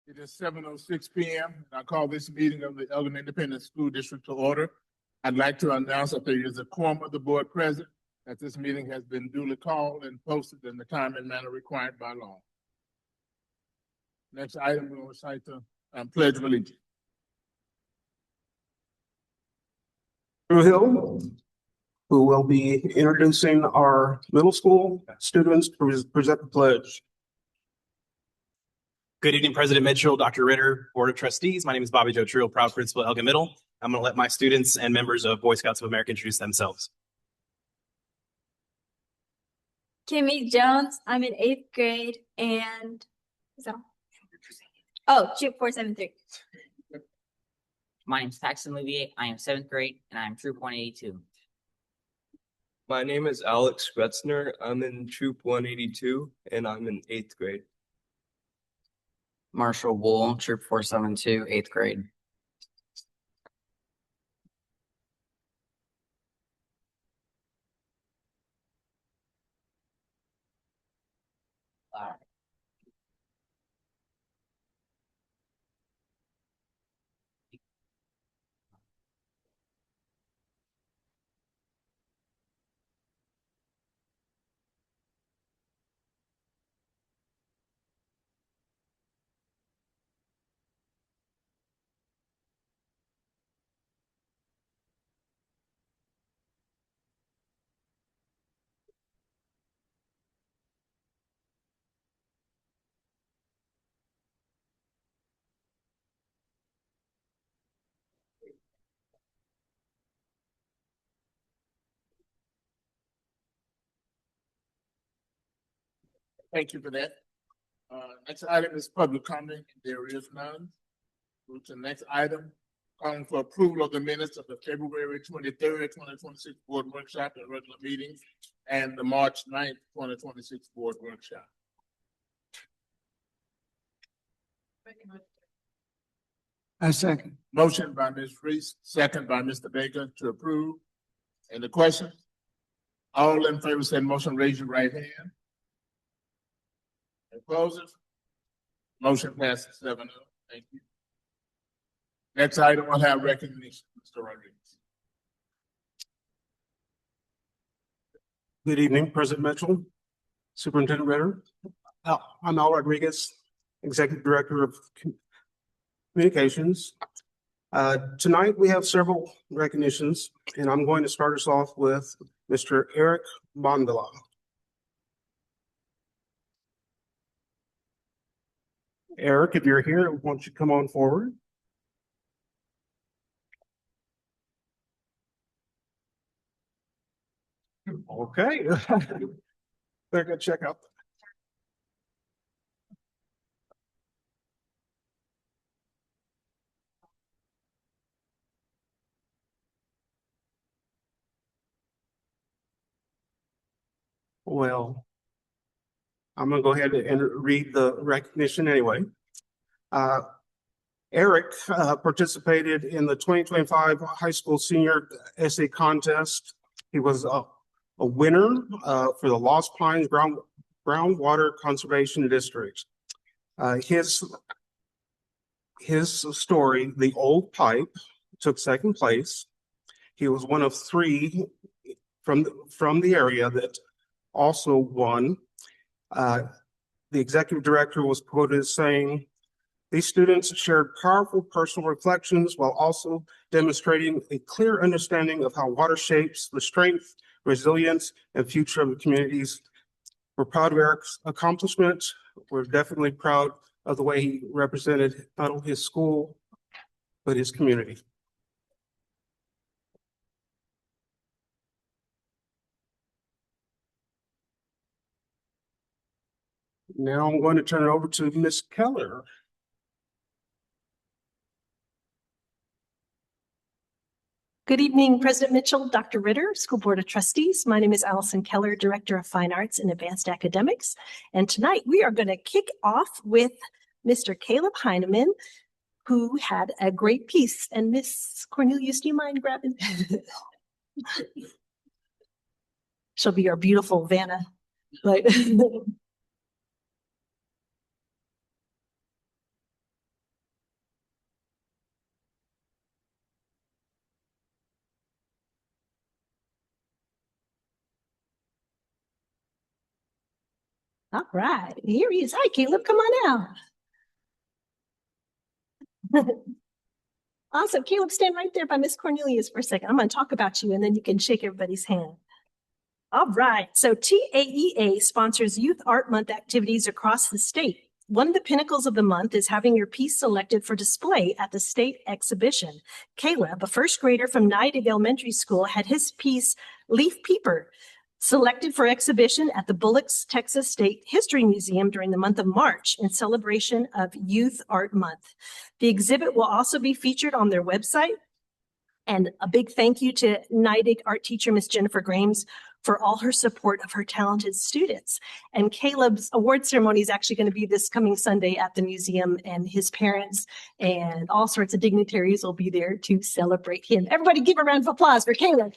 It is 7:06 p.m. and I call this meeting of the Elgin Independent School District to order. I'd like to announce that there is a quorum of the board present, that this meeting has been duly called and posted in the time and manner required by law. Next item, we will recite the Pledge of Allegiance. Hill, who will be introducing our middle school students to present the pledge. Good evening, President Mitchell, Dr. Ritter, Board of Trustees. My name is Bobby Joe Trill, proud principal at Elgin Middle. I'm going to let my students and members of Boy Scouts of America introduce themselves. Kimmy Jones, I'm in 8th grade, and is that all? Oh, Troop 473. My name is Paxton Olivier. I am 7th grade, and I am Troop 182. My name is Alex Gretzner. I'm in Troop 182, and I'm in 8th grade. Marshall Wool, Troop 472, 8th grade. Thank you for that. Next item is public comment. There is none. Move to the next item, calling for approval of the minutes of the February 23rd, 2026 board workshop and regular meetings and the March 9th, 2026 board workshop. I second. Motion by Ms. Reese, second by Mr. Baker to approve. Any questions? All in favor, say motion, raise your right hand. Opposers? Motion passes 7-0. Thank you. Next item, we'll have recognition, Mr. Rodriguez. Good evening, President Mitchell, Superintendent Ritter. I'm Al Rodriguez, Executive Director of Communications. Tonight we have several recognitions, and I'm going to start us off with Mr. Eric Bondala. Eric, if you're here, why don't you come on forward? Okay. They're gonna check out. Well, I'm gonna go ahead and read the recognition anyway. Eric participated in the 2025 high school senior essay contest. He was a winner for the Lost Pines Groundwater Conservation District. His story, The Old Pipe, took second place. He was one of 3 from the area that also won. The executive director was quoted as saying, "These students shared powerful personal reflections while also demonstrating a clear understanding of how water shapes the strength, resilience, and future of the communities. We're proud of Eric's accomplishments. We're definitely proud of the way he represented not only his school, but his community." Now I'm going to turn it over to Ms. Keller. Good evening, President Mitchell, Dr. Ritter, School Board of Trustees. My name is Allison Keller, Director of Fine Arts and Advanced Academics. And tonight we are going to kick off with Mr. Caleb Heineman, who had a great piece. And Miss Cornelius, do you mind grabbing? She'll be our beautiful Vanna. Right. All right, here he is. Hi, Caleb, come on out. Awesome. Caleb, stand right there by Miss Cornelius for a second. I'm going to talk about you and then you can shake everybody's hand. All right. So TAEA sponsors Youth Art Month activities across the state. One of the pinnacles of the month is having your piece selected for display at the state exhibition. Caleb, a first grader from Nyack Elementary School, had his piece Leaf Peeper selected for exhibition at the Bullocks, Texas State History Museum during the month of March in celebration of Youth Art Month. The exhibit will also be featured on their website. And a big thank you to Nyack art teacher, Miss Jennifer Grames, for all her support of her talented students. And Caleb's award ceremony is actually going to be this coming Sunday at the museum, and his parents and all sorts of dignitaries will be there to celebrate him. Everybody give a round of applause for Caleb.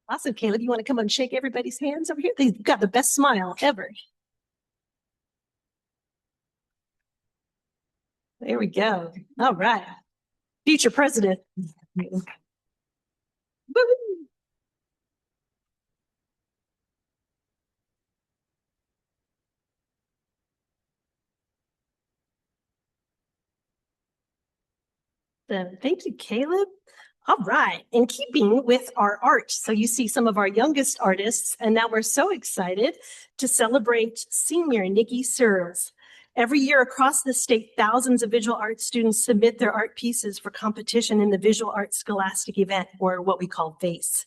Awesome, Caleb. You want to come and shake everybody's hands over here? They've got the best smile ever. There we go. All right. Future president. Woo-hoo. Thank you, Caleb. All right, in keeping with our art, so you see some of our youngest artists, and now we're so excited to celebrate senior Nikki Searles. Every year across the state, thousands of visual arts students submit their art pieces for competition in the Visual Arts Scholastic event, or what we call VASE.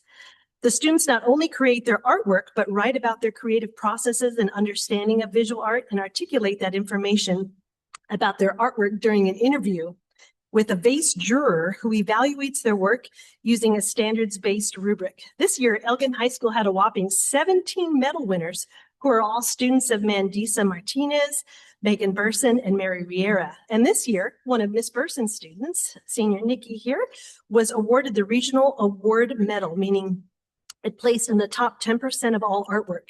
The students not only create their artwork, but write about their creative processes and understanding of visual art and articulate that information about their artwork during an interview with a VASE juror who evaluates their work using a standards-based rubric. This year, Elgin High School had a whopping 17 medal winners who are all students of Mandisa Martinez, Megan Burson, and Mary Riera. And this year, one of Miss Burson's students, senior Nikki here, was awarded the Regional Award Medal, meaning it placed in the top 10% of all artwork.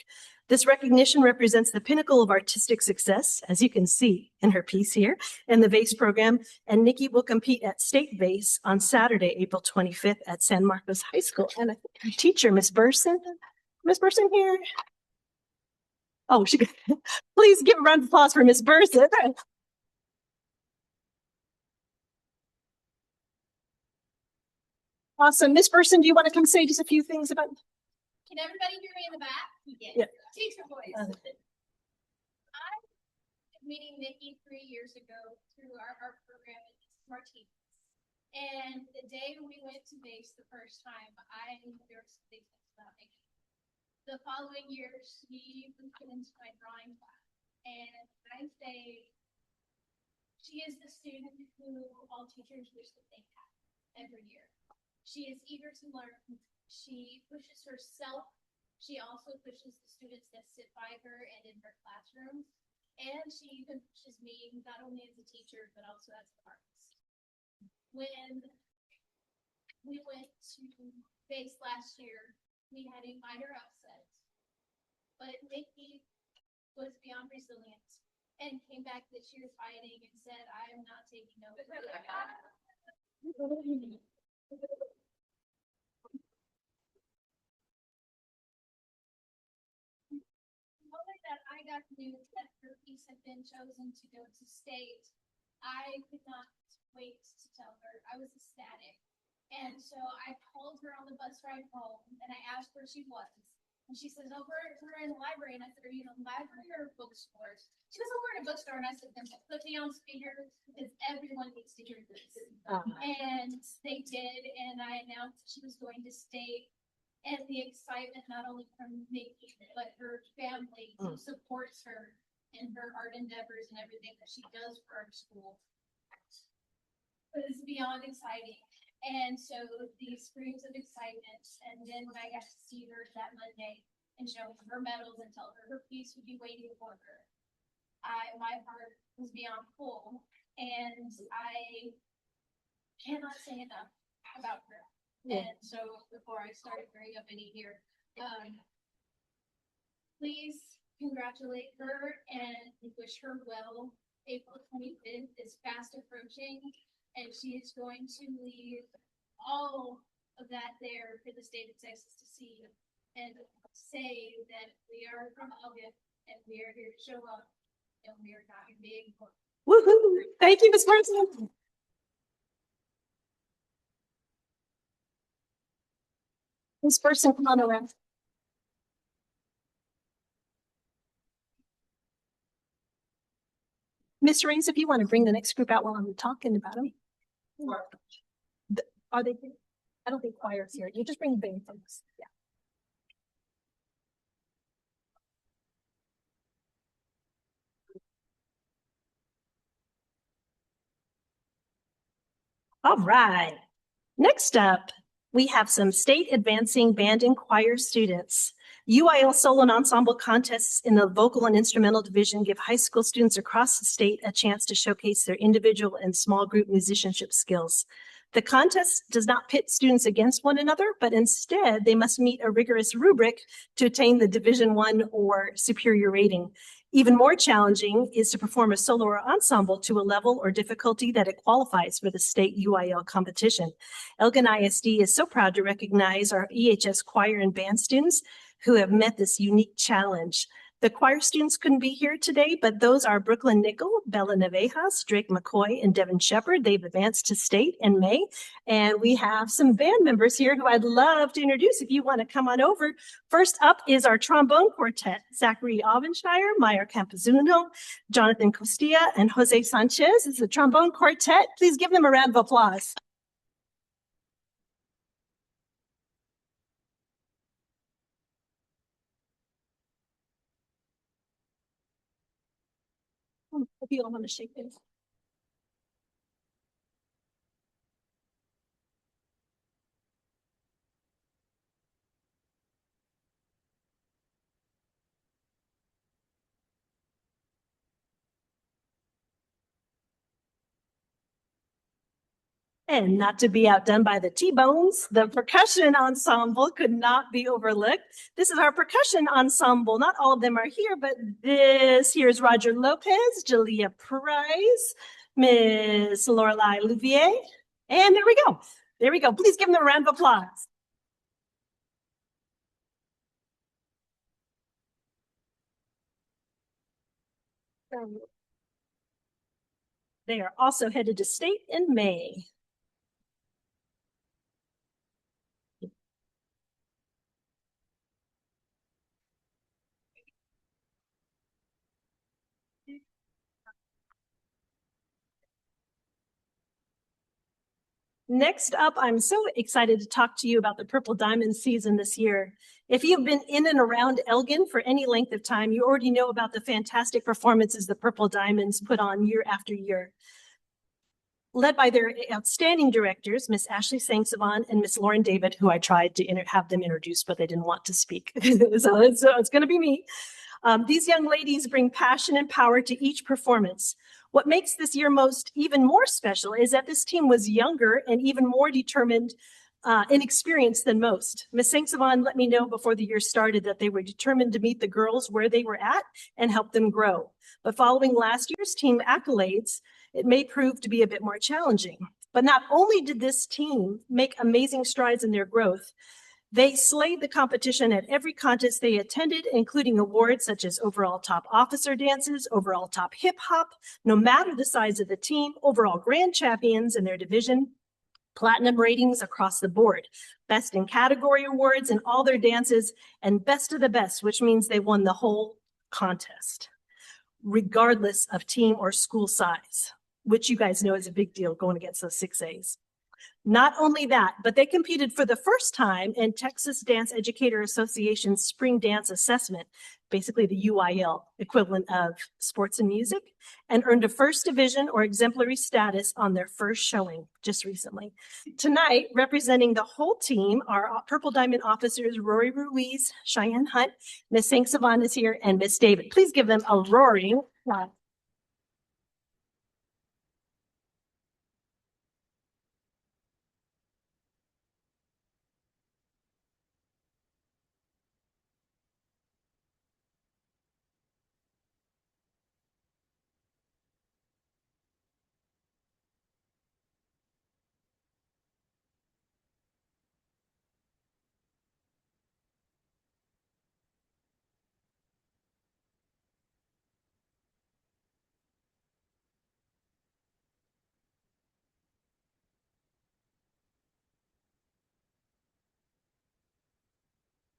This recognition represents the pinnacle of artistic success, as you can see in her piece here, in the VASE program, and Nikki will compete at State VASE on Saturday, April 25th at San Marcos High School. And her teacher, Miss Burson here. Oh, please give a round of applause for Miss Burson. Awesome. Miss Burson, do you want to come say just a few things about? Can everybody hear me in the back? Yeah. Teacher voice. I was meeting Nikki 3 years ago through our art program at Martinez. And the day we went to base the first time, I knew there was something about Nikki. The following year, she was put into my drawing class. And I say, she is the student who all teachers wish that they had every year. She is eager to learn. She pushes herself. She also pushes the students that sit by her and in her classroom. And she even pushes me not only as a teacher, but also as an artist. When we went to base last year, we had a minor upset. But Nikki was beyond resilient and came back this year fighting and said, I am not taking no. That I got news that her piece had been chosen to go to state, I could not wait to tell her. I was ecstatic. And so I called her on the bus ride home and I asked where she was. And she says, oh, we're in the library. And I said, are you in a library or a bookstore? She goes, oh, we're in a bookstore. And I said, then put me on speaker because everyone needs to hear this. And they did. And I announced that she was going to state. And the excitement, not only from Nikki, but her family who supports her in her art endeavors and everything that she does for our school. But it's beyond exciting. And so these screams of excitement. And then when I got to see her that Monday and show her her medals and tell her her piece would be waiting for her, my heart was beyond full. And I cannot say enough about her. Yeah. And so before I start bringing up any here, please congratulate her and wish her well. April 25th is fast approaching, and she is going to leave all of that there for the state of Texas to see and say that we are from Elgin and we are here to show up and we are not going to be ignored. Woohoo! Thank you, Ms. Person. Ms. Person, come on around. Ms. Rains, if you want to bring the next group out while I'm talking about them. Are they here? I don't think choir's here. You just bring the band folks. Yeah. All right. Next up, we have some state advancing band and choir students. UIL solo and ensemble contests in the vocal and instrumental division give high school students across the state a chance to showcase their individual and small group musicianship skills. The contest does not pit students against one another, but instead they must meet a rigorous rubric to attain the Division I or superior rating. Even more challenging is to perform a solo or ensemble to a level or difficulty that it qualifies for the state UIL competition. Elgin ISD is so proud to recognize our EHS choir and band students who have met this unique challenge. The choir students couldn't be here today, but those are Brooklyn Nickel, Bella Navejas, Drake McCoy, and Devin Shepard. They've advanced to state in May. And we have some band members here who I'd love to introduce if you want to come on over. First up is our trombone quartet, Zachary Avenshire, Meyer Campuzano, Jonathan Costilla, and Jose Sanchez is the trombone quartet. Please give them a round of applause. If you all want to shake this. And not to be outdone by the T-Bones, the percussion ensemble could not be overlooked. This is our percussion ensemble. Not all of them are here, but this here is Roger Lopez, Jalea Price, Miss Lorelei Louvier. And there we go. There we go. Please give them a round of applause. They are also headed to state in May. Next up, I'm so excited to talk to you about the Purple Diamond season this year. If you've been in and around Elgin for any length of time, you already know about the fantastic performances the Purple Diamonds put on year after year. Led by their outstanding directors, Miss Ashley Sangsavon and Miss Lauren David, who I tried to have them introduced, but they didn't want to speak. so it's going to be me. These young ladies bring passion and power to each performance. What makes this year even more special is that this team was younger and even more determined and experienced than most. Ms. Sangsavon let me know before the year started that they were determined to meet the girls where they were at and help them grow. But following last year's team accolades, it may prove to be a bit more challenging. But not only did this team make amazing strides in their growth, they slayed the competition at every contest they attended, including awards such as overall top officer dances, overall top hip hop, no matter the size of the team, overall grand champions in their division, platinum ratings across the board, best in category awards in all their dances, and best of the best, which means they won the whole contest, regardless of team or school size, which you guys know is a big deal going against those 6As. Not only that, but they competed for the first time in Texas Dance Educator Association's Spring Dance Assessment, basically the UIL equivalent of sports and music, and earned a first division or exemplary status on their first showing just recently. Tonight, representing the whole team are Purple Diamond officers Rory Ruiz, Cheyenne Hunt, Miss Sangsavon is here, and Miss David. Please give them a roaring applause.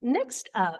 Next up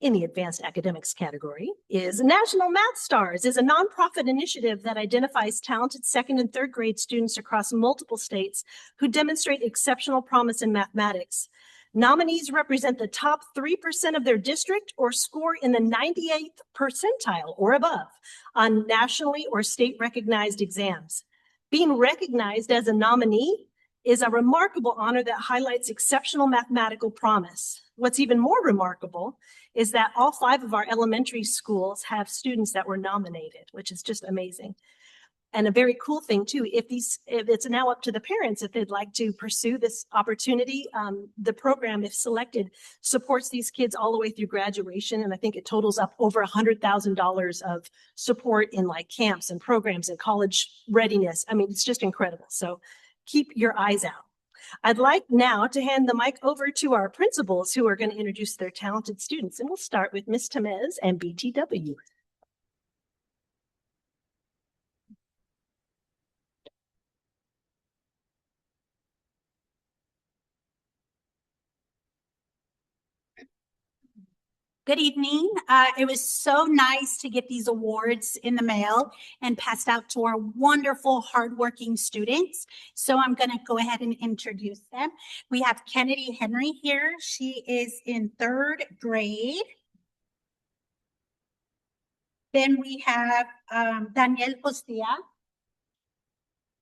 in the advanced academics category is National Math Stars, is a nonprofit initiative that identifies talented second and third grade students across multiple states who demonstrate exceptional promise in mathematics. Nominees represent the top 3% of their district or score in the 98th percentile or above on nationally or state recognized exams. Being recognized as a nominee is a remarkable honor that highlights exceptional mathematical promise. What's even more remarkable is that all 5 of our elementary schools have students that were nominated, which is just amazing. And a very cool thing too, if it's now up to the parents, if they'd like to pursue this opportunity, the program, if selected, supports these kids all the way through graduation. And I think it totals up over $100,000 of support in like camps and programs and college readiness. I mean, it's just incredible. So keep your eyes out. I'd like now to hand the mic over to our principals who are going to introduce their talented students. And we'll start with Ms. Tamez and BTW. Good evening. It was so nice to get these awards in the mail and passed out to our wonderful, hardworking students. So I'm going to go ahead and introduce them. We have Kennedy Henry here. She is in 3rd grade. Then we have Daniel Hostia.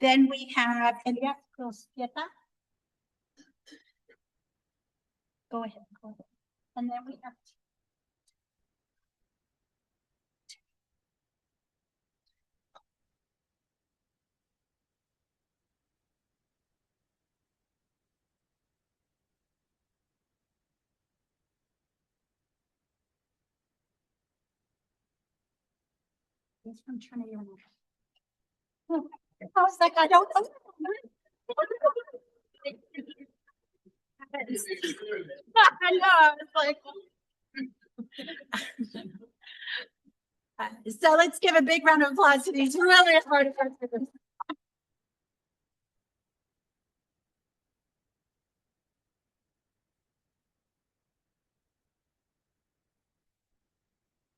Then we have Elia Crosquieta. Go ahead. And then we have he's from Trinity. I was like, I don't know. I know, it's like. So let's give a big round of applause to these really hard workers.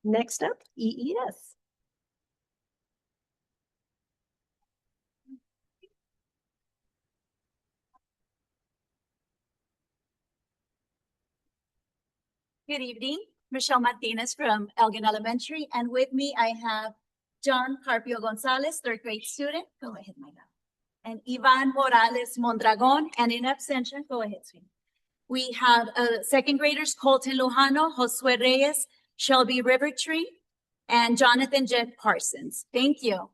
Next up, EES. Good evening, Michelle Martinez from Elgin Elementary, and with me I have John Carpio Gonzalez, 3rd grade student. Go ahead, my love. And Ivan Morales Mondragon, and in absentia, go ahead, sweetie. We have 2nd graders Colton Lujano, Josue Reyes, Shelby Rivertree, and Jonathan Jeff Parsons. Thank you.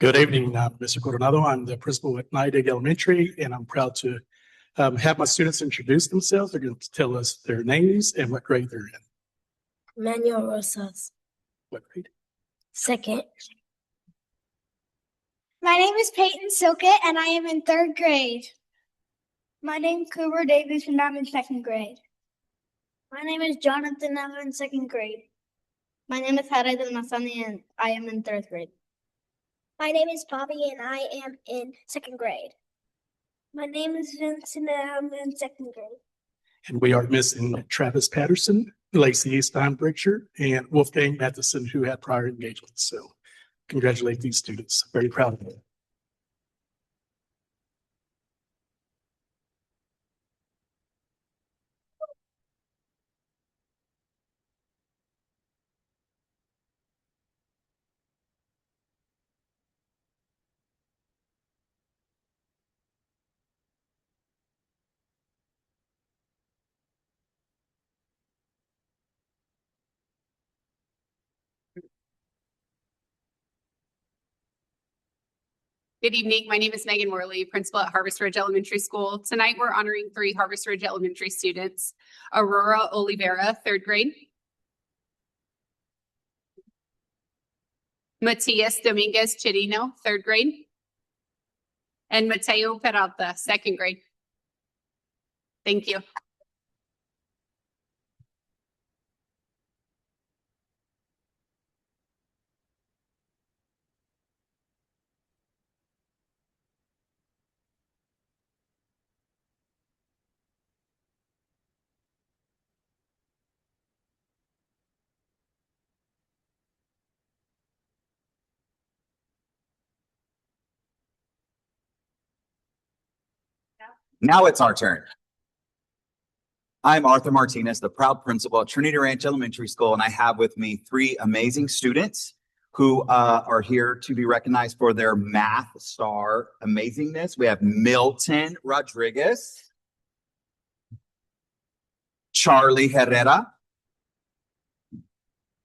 Good evening, Mr. Coronado. I'm the principal at Nidegg Elementary, and I'm proud to have my students introduce themselves. They're going to tell us their names and what grade they're in. Manuel Rosas. What grade? 2nd. My name is Peyton Silkett and I am in 3rd grade. My name is Cooper Davis and I'm in 2nd grade. My name is Jonathan. I'm in 2nd grade. My name is Jared Del Mazani and I am in 3rd grade. My name is Bobby and I am in 2nd grade. My name is Vincent and I'm in 2nd grade. And we are missing Travis Patterson, Lacey Steinbrecher, and Wolfgang Matheson, who had prior engagements. So congratulate these students. Very proud of them. Good evening. My name is Megan Morley, principal at Harvest Ridge Elementary School. Tonight, we're honoring 3 Harvest Ridge Elementary students. Aurora Oliveira, 3rd grade. Matias Dominguez Chirino, 3rd grade. And Mateo Peralta, 2nd grade. Thank you. Now it's our turn. I'm Arthur Martinez, the proud principal at Trinity Ranch Elementary School, and I have with me 3 amazing students who are here to be recognized for their math star amazingness. We have Milton Rodriguez, Charlie Herrera,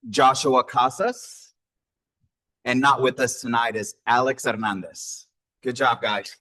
Joshua Casas, and not with us tonight is Alex Hernandez. Good job, guys.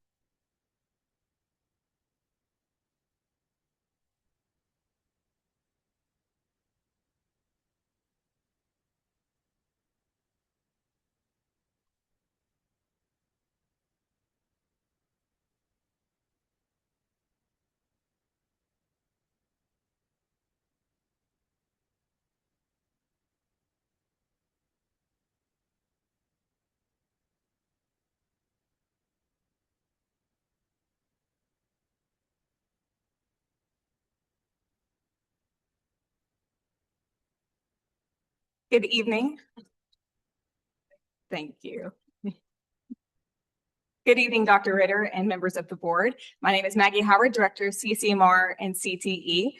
Good evening. Thank you. Good evening, Dr. Ritter and members of the board. My name is Maggie Howard, Director of CCMR and CTE.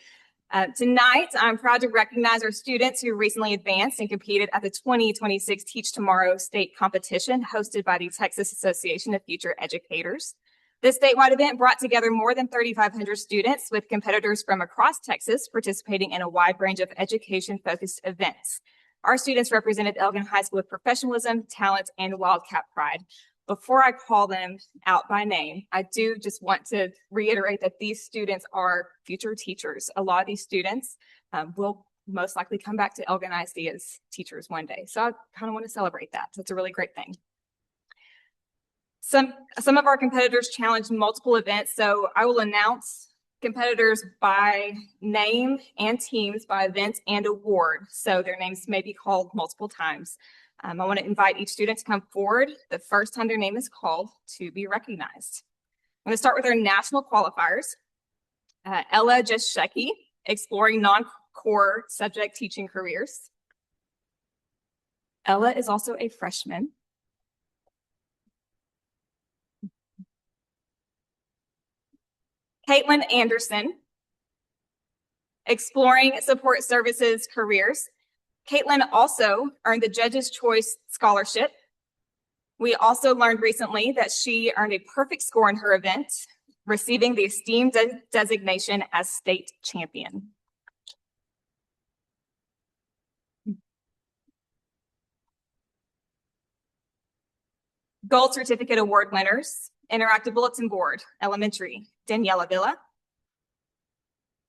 Tonight, I'm proud to recognize our students who recently advanced and competed at the 2026 Teach Tomorrow state competition hosted by the Texas Association of Future Educators. This statewide event brought together more than 3,500 students with competitors from across Texas participating in a wide range of education-focused events. Our students represented Elgin High School with professionalism, talent, and Wildcat pride. Before I call them out by name, I do just want to reiterate that these students are future teachers. A lot of these students will most likely come back to Elgin ISD as teachers one day. So I kind of want to celebrate that. So it's a really great thing. Some of our competitors challenged multiple events. So I will announce competitors by name and teams by event and award. So their names may be called multiple times. I want to invite each student to come forward the first time their name is called to be recognized. I'm going to start with our national qualifiers. Ella Jeshecki, exploring non-core subject teaching careers. Ella is also a freshman. Caitlin Anderson, exploring support services careers. Caitlin also earned the Judge's Choice Scholarship. We also learned recently that she earned a perfect score in her event, receiving the esteemed designation as state champion. Gold Certificate Award winners, Interactive Bulletin Board, Elementary, Daniela Villa.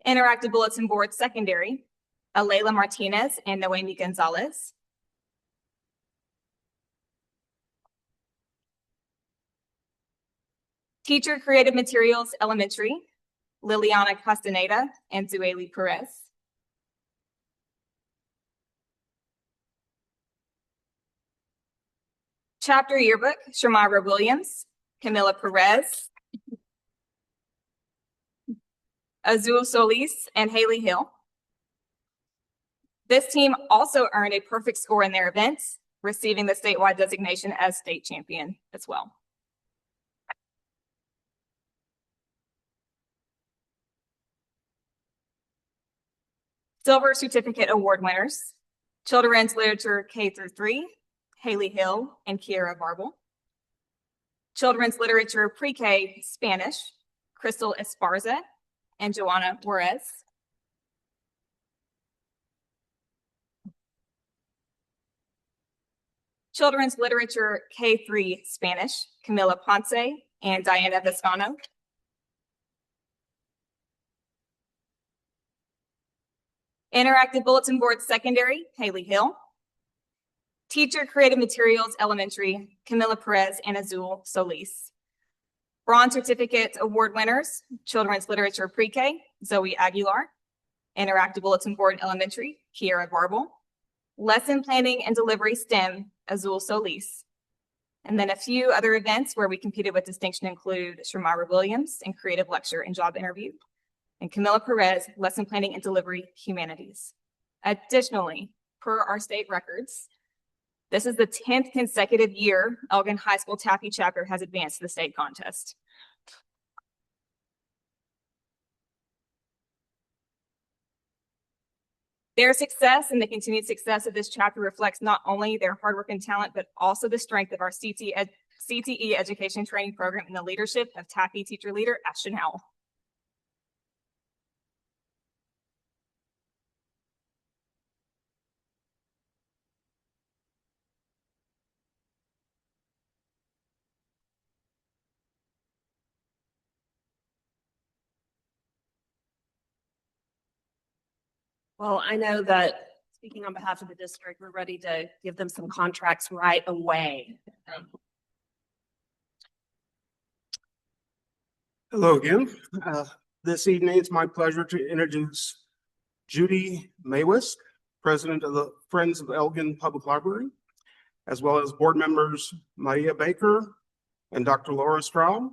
Interactive Bulletin Board, Secondary, Alayla Martinez and Noemi Gonzalez. Teacher Creative Materials, Elementary, Liliana Castaneda and Zueli Perez. Chapter Yearbook, Shamira Williams, Camila Perez, Azul Solis, and Haley Hill. This team also earned a perfect score in their events, receiving the statewide designation as state champion as well. Silver Certificate Award winners, Children's Literature K-3, Haley Hill and Kiera Barble. Children's Literature Pre-K Spanish, Crystal Esparza and Joanna Juarez. Children's Literature K-3 Spanish, Camila Ponce and Diana Viscano. Interactive Bulletin Board Secondary, Haley Hill. Teacher Creative Materials Elementary, Camila Perez and Azul Solis. Bronze Certificate Award winners, Children's Literature Pre-K, Zoe Aguilar. Interactive Bulletin Board Elementary, Kiera Barble. Lesson Planning and Delivery STEM, Azul Solis. And then a few other events where we competed with distinction include Shamara Williams in Creative Lecture and Job Interview, and Camila Perez, Lesson Planning and Delivery Humanities. Additionally, per our state records, this is the 10th consecutive year Elgin High School Taffy Chapter has advanced to the state contest. Their success and the continued success of this chapter reflects not only their hard work and talent, but also the strength of our CTE education training program and the leadership of Taffy teacher leader Ashton Howell. Well, I know that speaking on behalf of the district, we're ready to give them some contracts right away. Hello again. This evening, it's my pleasure to introduce Judy Maywis, President of the Friends of Elgin Public Library, as well as board members Maria Baker and Dr. Laura Straub,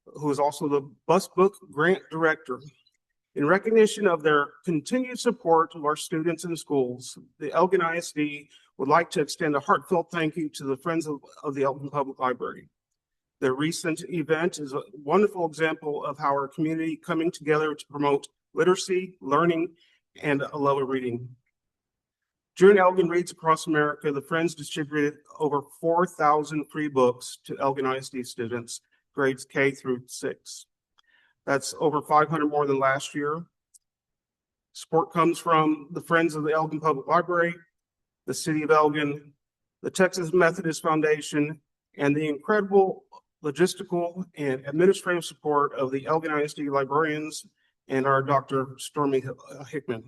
who is also the Bus Book Grant Director. In recognition of their continued support of our students and schools, the Elgin ISD would like to extend a heartfelt thank you to the Friends of the Elgin Public Library. Their recent event is a wonderful example of how our community coming together to promote literacy, learning, and a love of reading. During Elgin Reads Across America, the Friends distributed over 4,000 free books to Elgin ISD students, grades K through 6. That's over 500 more than last year. Support comes from the Friends of the Elgin Public Library, the City of Elgin, the Texas Methodist Foundation, and the incredible logistical and administrative support of the Elgin ISD librarians and our Dr. Stormy Hickman.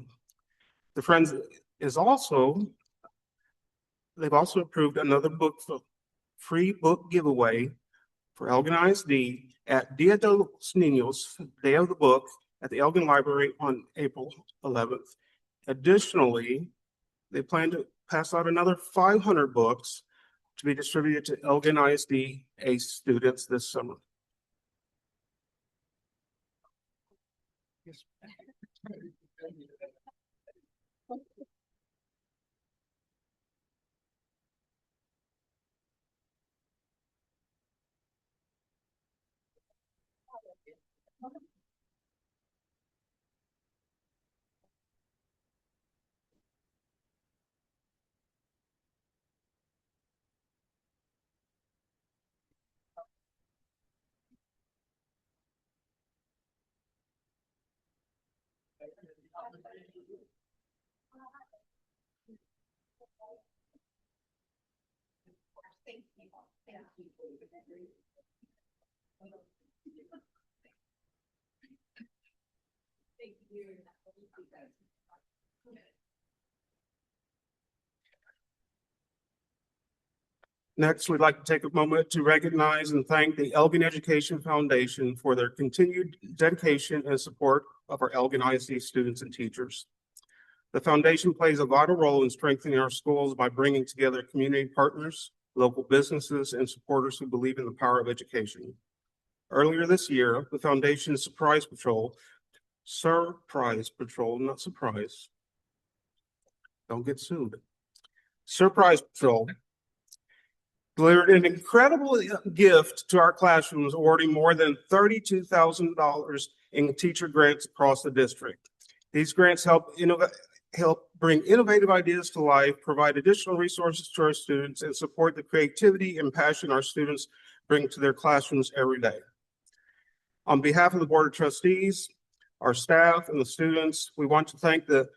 The Friends they've also approved another free book giveaway for Elgin ISD at Dia de los Niños, Day of the Book, at the Elgin Library on April 11th. Additionally, they plan to pass out another 500 books to be distributed to Elgin ISD ACE students this summer. Next, we'd like to take a moment to recognize and thank the Elgin Education Foundation for their continued dedication and support of our Elgin ISD students and teachers. The foundation plays a vital role in strengthening our schools by bringing together community partners, local businesses, and supporters who believe in the power of education. Earlier this year, the foundation's Surprise Patrol, not surprise, don't get sued. Surprise Patrol delivered an incredible gift to our classrooms, awarding more than $32,000 in teacher grants across the district. These grants help bring innovative ideas to life, provide additional resources to our students, and support the creativity and passion our students bring to their classrooms every day. On behalf of the Board of Trustees, our staff, and the students, we want to thank the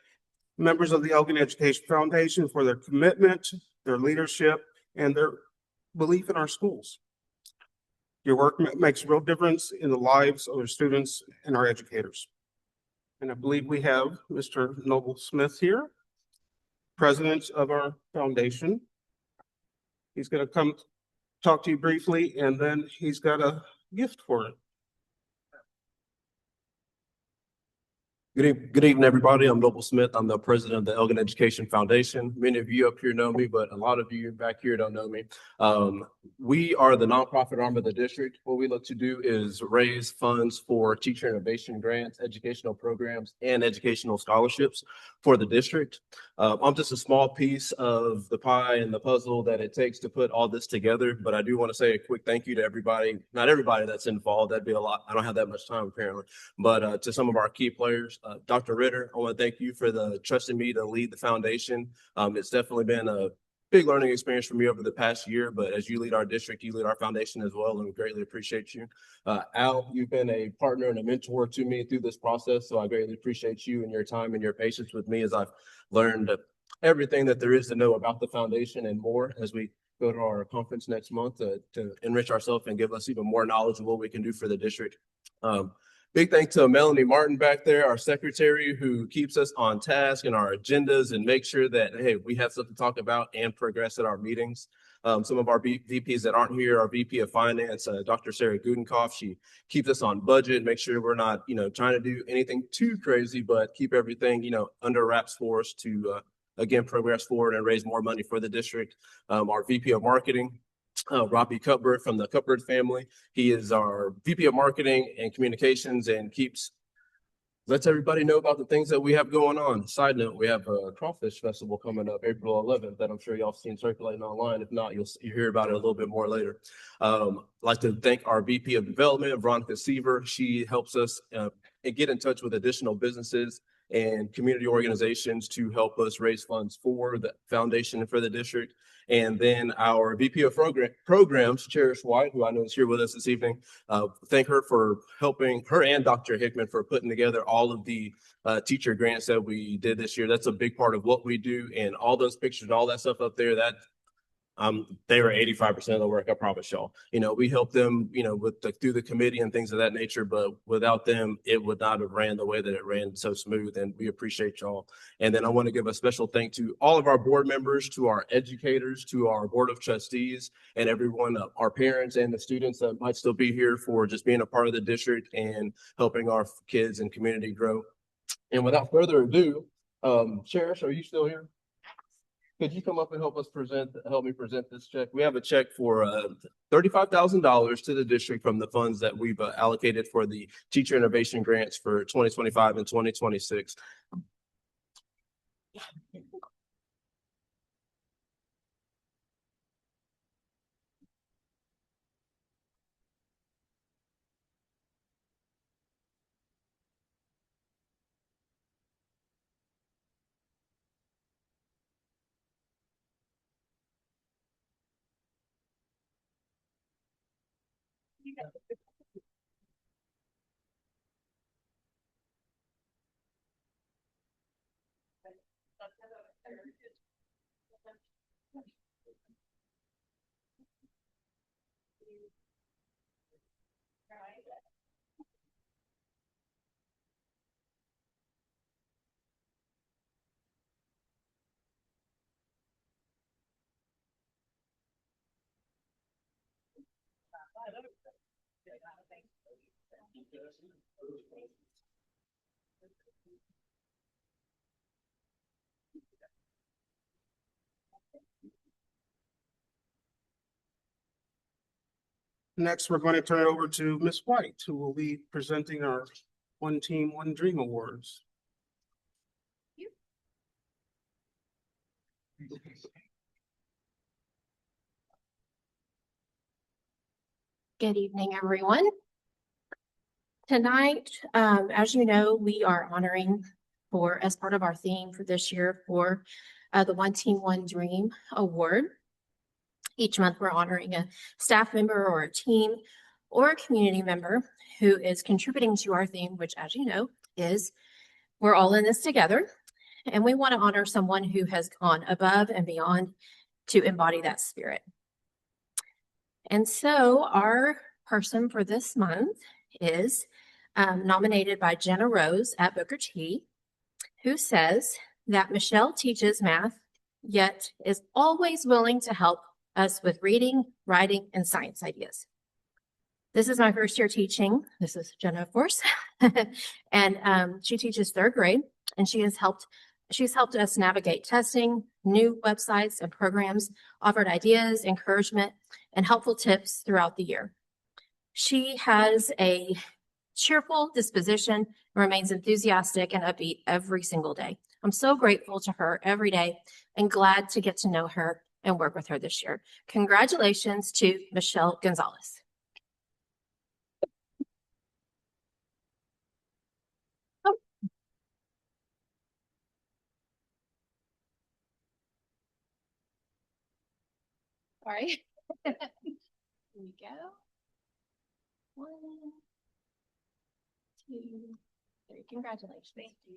members of the Elgin Education Foundation for their commitment, their leadership, and their belief in our schools. Your work makes a real difference in the lives of our students and our educators. And I believe we have Mr. Noble Smith here, president of our foundation. He's going to come talk to you briefly, and then he's got a gift for it. Good evening, everybody. I'm Noble Smith. I'm the president of the Elgin Education Foundation. Many of you up here know me, but a lot of you back here don't know me. We are the nonprofit arm of the district. What we look to do is raise funds for teacher innovation grants, educational programs, and educational scholarships for the district. I'm just a small piece of the pie and the puzzle that it takes to put all this together, but I do want to say a quick thank you to everybody, not everybody that's involved. That'd be a lot. I don't have that much time apparently, but to some of our key players. Dr. Ritter, I want to thank you for trusting me to lead the foundation. It's definitely been a big learning experience for me over the past year, but as you lead our district, you lead our foundation as well, and we greatly appreciate you. Al, you've been a partner and a mentor to me through this process, so I greatly appreciate you and your time and your patience with me as I've learned everything that there is to know about the foundation and more as we go to our conference next month to enrich ourselves and give us even more knowledge of what we can do for the district. Big thanks to Melanie Martin back there, our secretary, who keeps us on task and our agendas and makes sure that, hey, we have stuff to talk about and progress at our meetings. Some of our VPs that aren't here, our VP of Finance, Dr. Sarah Gudenkoff, she keeps us on budget, make sure we're not, trying to do anything too crazy, but keep everything, under wraps for us to, again, progress forward and raise more money for the district. Our VP of Marketing, Robbie Cupbird from the Cupbird family. He is our VP of Marketing and Communications and lets everybody know about the things that we have going on. Side note, we have a crawfish festival coming up April 11th that I'm sure y'all seen circulating online. If not, you'll hear about it a little bit more later. I'd like to thank our VP of Development, Veronica Seaver. She helps us get in touch with additional businesses and community organizations to help us raise funds for the foundation and for the district. And then our VP of Programs, Cherish White, who I know is here with us this evening. Thank her for helping, her and Dr. Hickman for putting together all of the teacher grants that we did this year. That's a big part of what we do, and all those pictures, all that stuff up there, that they were 85% of the work, I promise y'all. We helped them, through the committee and things of that nature, but without them, it would not have ran the way that it ran so smooth, and we appreciate y'all. And then I want to give a special thank to all of our board members, to our educators, to our board of trustees, and everyone, our parents and the students that might still be here for just being a part of the district and helping our kids and community grow. And without further ado, Cherish, are you still here? Could you come up and help me present this check? We have a check for $35,000 to the district from the funds that we've allocated for the teacher innovation grants for 2025 and 2026. Next, we're going to turn it over to Ms. White, who will be presenting our One Team, One Dream Awards. Good evening, everyone. Tonight, as you know, we are honoring as part of our theme for this year for the One Team, One Dream Award. Each month, we're honoring a staff member or a team or a community member who is contributing to our theme, which, as you know, is we're all in this together. And we want to honor someone who has gone above and beyond to embody that spirit. And so our person for this month is nominated by Jenna Rose at Booker T, who says that Michelle teaches math, yet is always willing to help us with reading, writing, and science ideas. This is my first year teaching. This is Jenna, of course. And she teaches third grade, and she's helped us navigate testing, new websites and programs, offered ideas, encouragement, and helpful tips throughout the year. She has a cheerful disposition and remains enthusiastic and upbeat every single day. I'm so grateful to her every day and glad to get to know her and work with her this year. Congratulations to Michelle Gonzalez. Sorry. Here we go. 1, 2, 3. Congratulations. Thank you.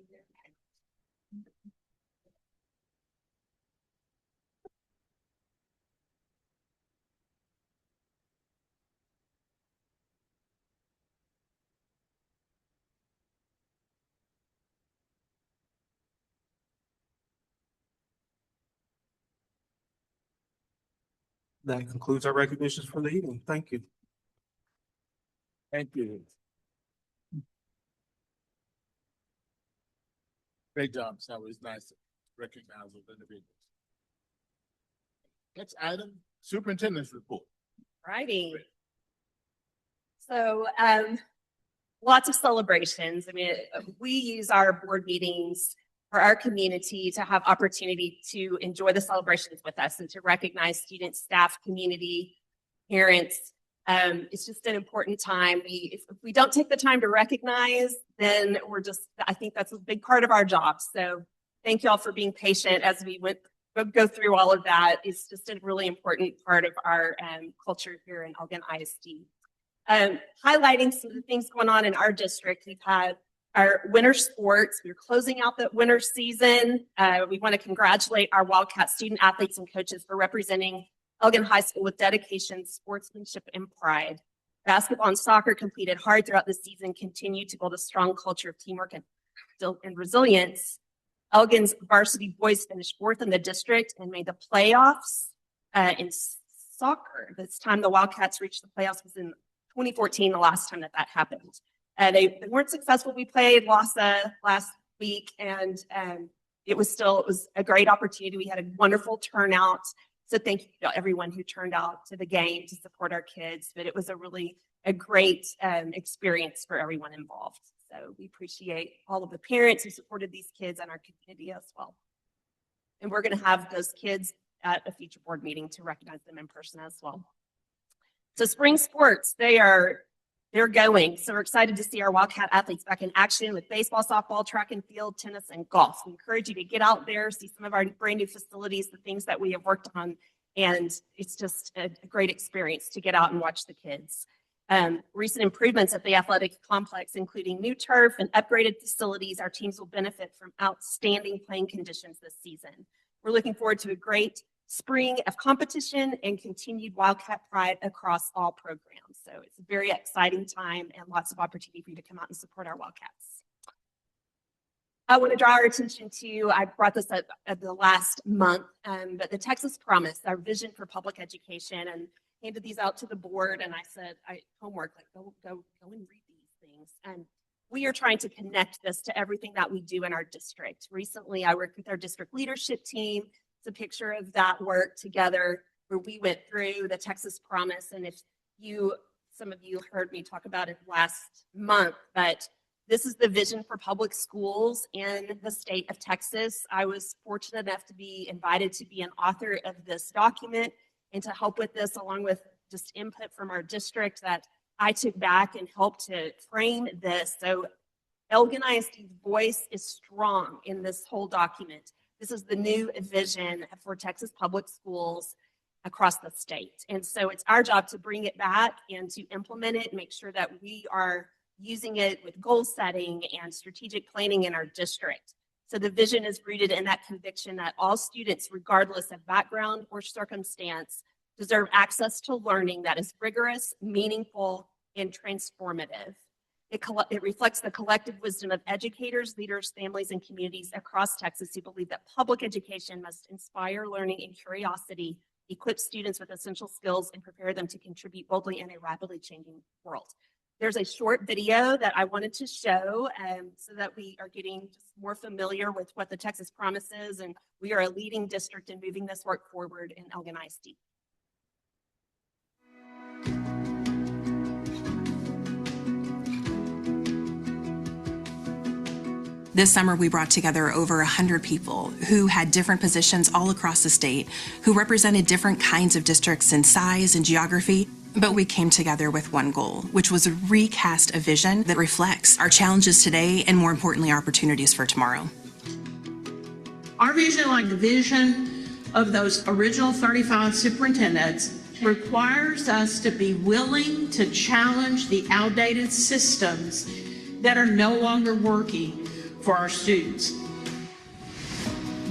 That concludes our recognitions for the evening. Thank you. Thank you. Great job, Sally. It's nice to recognize those individuals. Next item, superintendent's report. Righty. So, lots of celebrations. I mean, we use our board meetings for our community to have opportunity to enjoy the celebrations with us and to recognize students, staff, community, parents. It's just an important time. If we don't take the time to recognize, then I think that's a big part of our job. So thank you all for being patient as we go through all of that. It's just a really important part of our culture here in Elgin ISD. Highlighting some of the things going on in our district, we've had our winter sports. We're closing out the winter season. We want to congratulate our Wildcat student athletes and coaches for representing Elgin High School with dedication, sportsmanship, and pride. Basketball and soccer competed hard throughout the season, continued to build a strong culture of teamwork and resilience. Elgin's varsity boys finished 4th in the district and made the playoffs in soccer. This time the Wildcats reached the playoffs was in 2014, the last time that happened. They weren't successful. We played Lhasa last week, and it was a great opportunity. We had a wonderful turnout. So thank you to everyone who turned out to the game to support our kids. But it was a great experience for everyone involved. So we appreciate all of the parents who supported these kids and our community as well. And we're going to have those kids at a future board meeting to recognize them in person as well. So spring sports, they're going. So we're excited to see our Wildcat athletes back in action with baseball, softball, track and field, tennis, and golf. We encourage you to get out there, see some of our brand new facilities, the things that we have worked on, and it's just a great experience to get out and watch the kids. Recent improvements at the athletic complex, including new turf and upgraded facilities, our teams will benefit from outstanding playing conditions this season. We're looking forward to a great spring of competition and continued Wildcat pride across all programs. So it's a very exciting time and lots of opportunity for you to come out and support our Wildcats. I want to draw our attention to, I brought this up at the last month, but the Texas Promise, our vision for public education, and handed these out to the board. And I said, homework, like go and read these things. And we are trying to connect this to everything that we do in our district. Recently, I worked with our district leadership team. It's a picture of that work together where we went through the Texas Promise. And some of you heard me talk about it last month, but this is the vision for public schools in the state of Texas. I was fortunate enough to be invited to be an author of this document and to help with this, along with just input from our district that I took back and helped to frame this. So Elgin ISD's voice is strong in this whole document. This is the new vision for Texas public schools across the state. And so it's our job to bring it back and to implement it and make sure that we are using it with goal setting and strategic planning in our district. So the vision is rooted in that conviction that all students, regardless of background or circumstance, deserve access to learning that is rigorous, meaningful, and transformative. It reflects the collective wisdom of educators, leaders, families, and communities across Texas who believe that public education must inspire learning and curiosity, equip students with essential skills, and prepare them to contribute boldly in a rapidly changing world. There's a short video that I wanted to show so that we are getting just more familiar with what the Texas Promise is, and we are a leading district in moving this work forward in Elgin ISD. This summer, we brought together over 100 people who had different positions all across the state, who represented different kinds of districts in size and geography, but we came together with one goal, which was to recast a vision that reflects our challenges today and, more importantly, our opportunities for tomorrow. Our vision, like the vision of those original 35 superintendents, requires us to be willing to challenge the outdated systems that are no longer working for our students.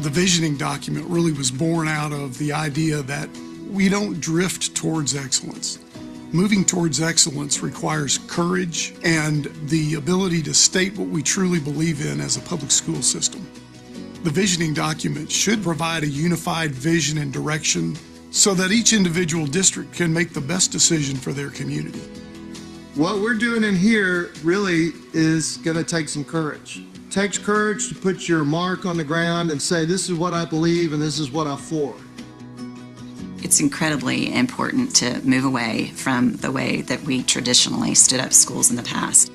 The visioning document really was born out of the idea that we don't drift towards excellence. Moving towards excellence requires courage and the ability to state what we truly believe in as a public school system. The visioning document should provide a unified vision and direction so that each individual district can make the best decision for their community. What we're doing in here really is going to take some courage. It takes courage to put your mark on the ground and say, this is what I believe and this is what I'm for. It's incredibly important to move away from the way that we traditionally stood up schools in the past.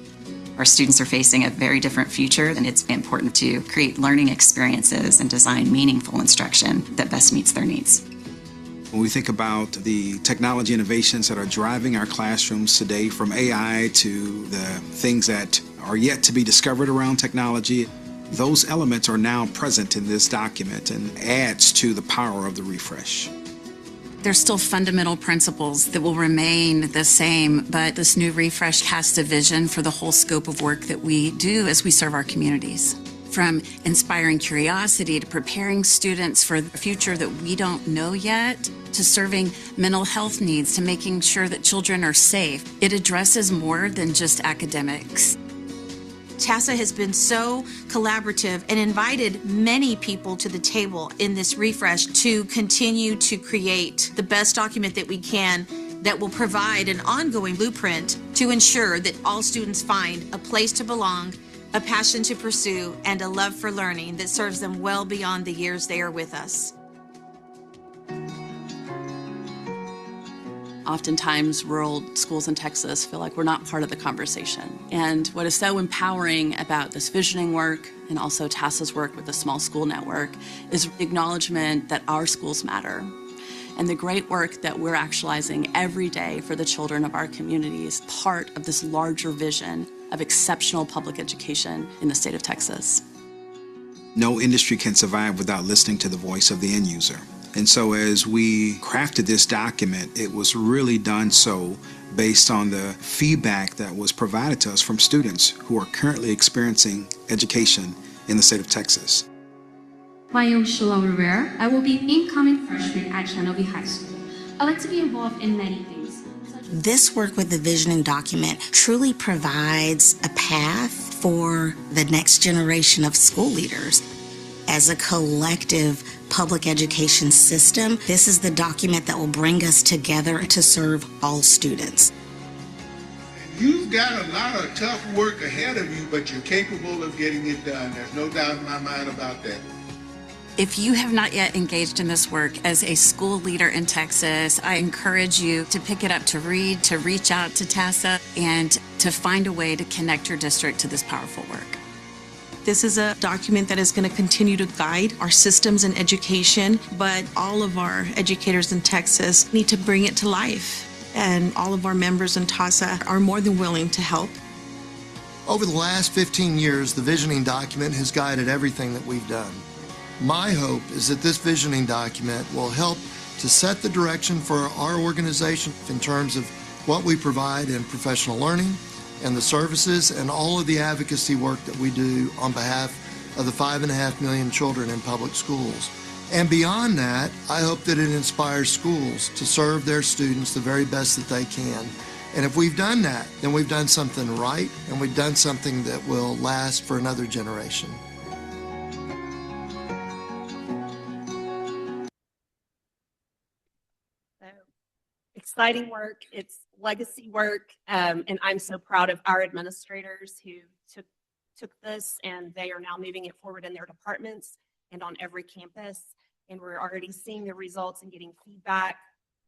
Our students are facing a very different future, and it's important to create learning experiences and design meaningful instruction that best meets their needs. When we think about the technology innovations that are driving our classrooms today, from AI to the things that are yet to be discovered around technology, those elements are now present in this document and adds to the power of the refresh. There's still fundamental principles that will remain the same, but this new refresh casts a vision for the whole scope of work that we do as we serve our communities. From inspiring curiosity to preparing students for the future that we don't know yet, to serving mental health needs, to making sure that children are safe. It addresses more than just academics. TASA has been so collaborative and invited many people to the table in this refresh to continue to create the best document that we can that will provide an ongoing blueprint to ensure that all students find a place to belong, a passion to pursue, and a love for learning that serves them well beyond the years they are with us. Oftentimes, rural schools in Texas feel like we're not part of the conversation. And what is so empowering about this visioning work and also TASA's work with the Small School Network is acknowledgement that our schools matter and the great work that we're actualizing every day for the children of our communities, part of this larger vision of exceptional public education in the state of Texas. No industry can survive without listening to the voice of the end user. And so as we crafted this document, it was really done so based on the feedback that was provided to us from students who are currently experiencing education in the state of Texas. My name is Shalom Rivera. I will be incoming freshman at Channelview High School. I like to be involved in many things. This work with the visioning document truly provides a path for the next generation of school leaders. As a collective public education system, this is the document that will bring us together to serve all students. You've got a lot of tough work ahead of you, but you're capable of getting it done. There's no doubt in my mind about that. If you have not yet engaged in this work as a school leader in Texas, I encourage you to pick it up, to read, to reach out to TASA, and to find a way to connect your district to this powerful work. This is a document that is going to continue to guide our systems in education, but all of our educators in Texas need to bring it to life. And all of our members in TASA are more than willing to help. Over the last 15 years, the visioning document has guided everything that we've done. My hope is that this visioning document will help to set the direction for our organization in terms of what we provide in professional learning and the services and all of the advocacy work that we do on behalf of the 5.5 million children in public schools. And beyond that, I hope that it inspires schools to serve their students the very best that they can. And if we've done that, then we've done something right, and we've done something that will last for another generation. So exciting work. It's legacy work. And I'm so proud of our administrators who took this, and they are now moving it forward in their departments and on every campus. And we're already seeing the results and getting feedback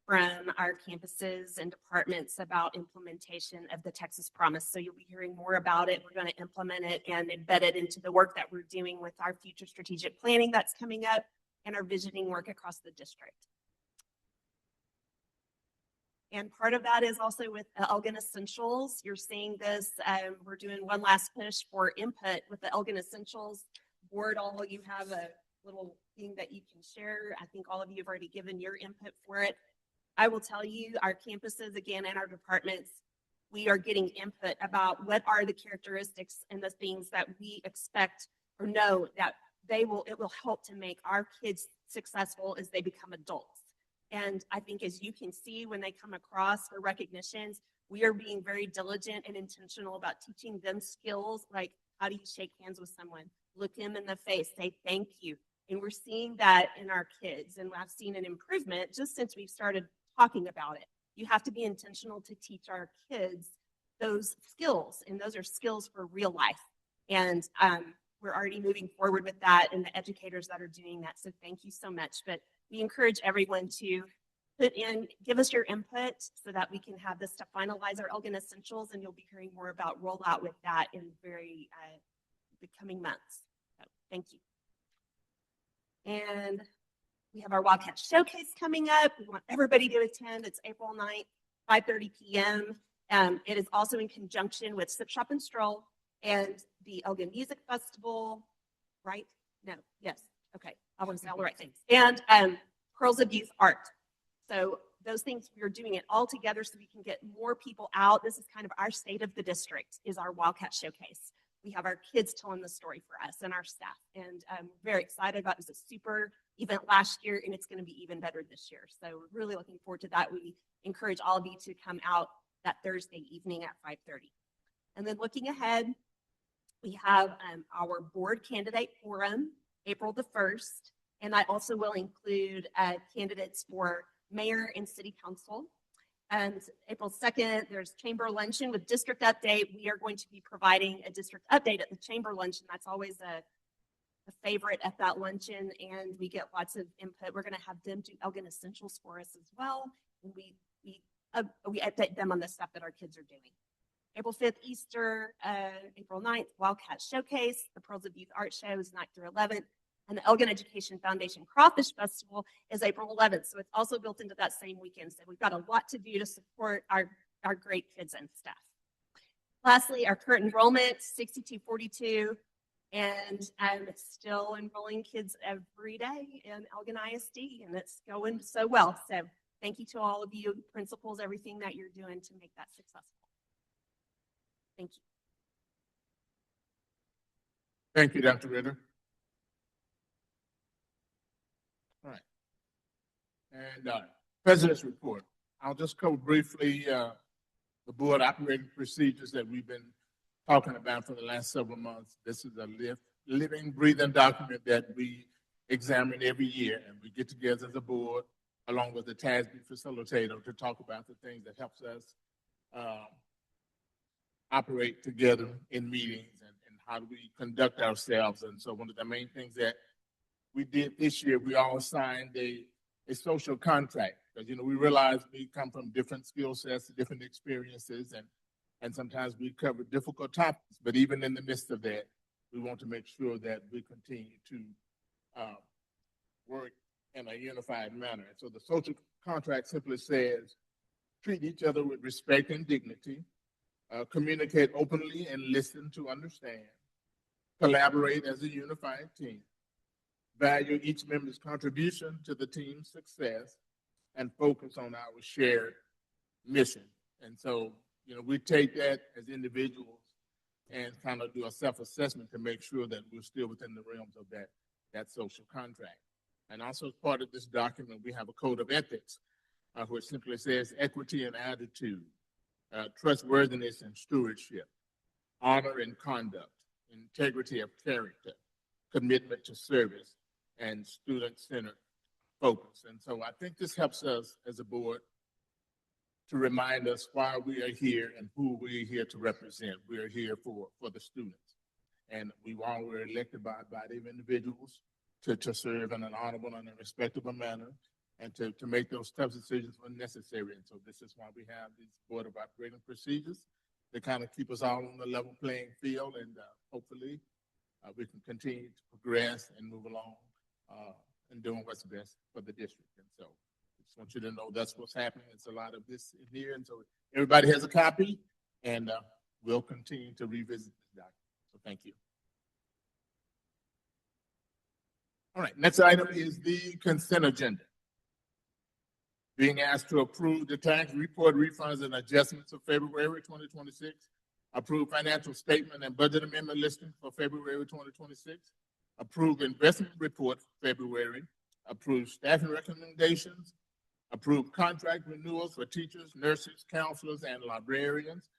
from our campuses and departments about implementation of the Texas Promise. So you'll be hearing more about it. We're going to implement it and embed it into the work that we're doing with our future strategic planning that's coming up and our visioning work across the district. And part of that is also with Elgin Essentials. You're seeing this. We're doing one last push for input with the Elgin Essentials board. All you have a little thing that you can share. I think all of you have already given your input for it. I will tell you, our campuses, again, and our departments, we are getting input about what are the characteristics and the things that we expect or know that it will help to make our kids successful as they become adults. And I think, as you can see when they come across for recognitions, we are being very diligent and intentional about teaching them skills like, how do you shake hands with someone? Look them in the face, say thank you. And we're seeing that in our kids. And I've seen an improvement just since we've started talking about it. You have to be intentional to teach our kids those skills, and those are skills for real life. And we're already moving forward with that, and the educators that are doing that. So thank you so much. But we encourage everyone to give us your input so that we can have this to finalize our Elgin Essentials, and you'll be hearing more about rollout with that in the coming months. So thank you. And we have our Wildcat Showcase coming up. We want everybody to attend. It's April 9th, 5:30 p.m. It is also in conjunction with Sip, Shop, and Stroll and the Elgin Music Festival, right? No, yes. Okay, I want to say all the right things. And Pearls of Youth Art. So those things, we're doing it all together so we can get more people out. This is kind of our state of the district, is our Wildcat Showcase. We have our kids telling the story for us and our staff. And I'm very excited about it. It was a super event last year, and it's going to be even better this year. So we're really looking forward to that. We encourage all of you to come out that Thursday evening at 5:30. And then looking ahead, we have our board candidate forum, April the 1st. And I also will include candidates for mayor and city council. And April 2nd, there's chamber luncheon with district update. We are going to be providing a district update at the chamber luncheon. That's always a favorite at that luncheon, and we get lots of input. We're going to have them do Elgin Essentials for us as well. And we update them on the stuff that our kids are doing. April 5th, Easter, April 9th, Wildcat Showcase, the Pearls of Youth Art Show is 9th through 11th. And the Elgin Education Foundation Crawfish Festival is April 11th. So it's also built into that same weekend. So we've got a lot to do to support our great kids and staff. Lastly, our current enrollment, 6242. And it's still enrolling kids every day in Elgin ISD, and it's going so well. So thank you to all of you, principals, everything that you're doing to make that successful. Thank you. Thank you, Dr. Ritter. All right. And President's report. I'll just cover briefly the board operating procedures that we've been talking about for the last several months. This is a living, breathing document that we examine every year, and we get together as a board along with the TASB facilitator to talk about the things that helps us operate together in meetings and how do we conduct ourselves. And so one of the main things that we did this year, we all signed a social contract, because we realize we come from different skill sets, different experiences, and sometimes we cover difficult topics. But even in the midst of that, we want to make sure that we continue to work in a unified manner. So the social contract simply says, treat each other with respect and dignity, communicate openly and listen to understand, collaborate as a unified team, value each member's contribution to the team's success, and focus on our shared mission. And so, we take that as individuals and kind of do a self-assessment to make sure that we're still within the realms of that social contract. And also as part of this document, we have a code of ethics, which simply says equity and attitude, trustworthiness and stewardship, honor and conduct, integrity of character, commitment to service, and student-centered focus. And so I think this helps us as a board to remind us why we are here and who we are here to represent. We are here for the students. And we all were elected by the individuals to serve in an honorable and a respectable manner and to make those tough decisions when necessary. And so this is why we have these Board of Operating Procedures to kind of keep us all on the level playing field, and hopefully we can continue to progress and move along and doing what's best for the district. And so I just want you to know that's what's happening. It's a lot of this in here. And so everybody has a copy, and we'll continue to revisit this document. So thank you. All right, next item is the consent agenda. Being asked to approve the tax report refunds and adjustments of February 2026, approve financial statement and budget amendment listing for February 2026, approve investment report for February, approve staffing recommendations, approve contract renewals for teachers, nurses, counselors, and librarians,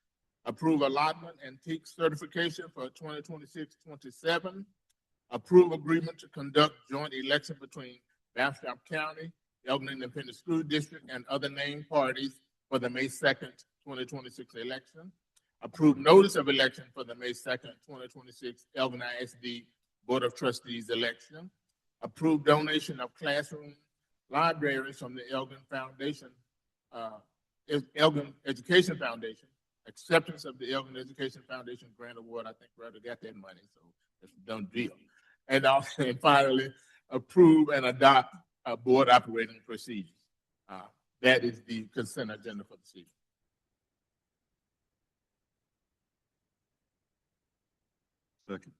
approve allotment and TEAC certification for 2026-27, approve agreement to conduct joint election between Bastrop County, Elgin Independent School District, and other named parties for the May 2nd, 2026 election, approve notice of election for the May 2nd, 2026 Elgin ISD Board of Trustees election, approve donation of classroom libraries from the Elgin Foundation, Elgin Education Foundation, acceptance of the Elgin Education Foundation grant award. I think we already got that money, so it's a done deal. And also, and finally, approve and adopt board operating procedures. That is the consent agenda for this evening. Second.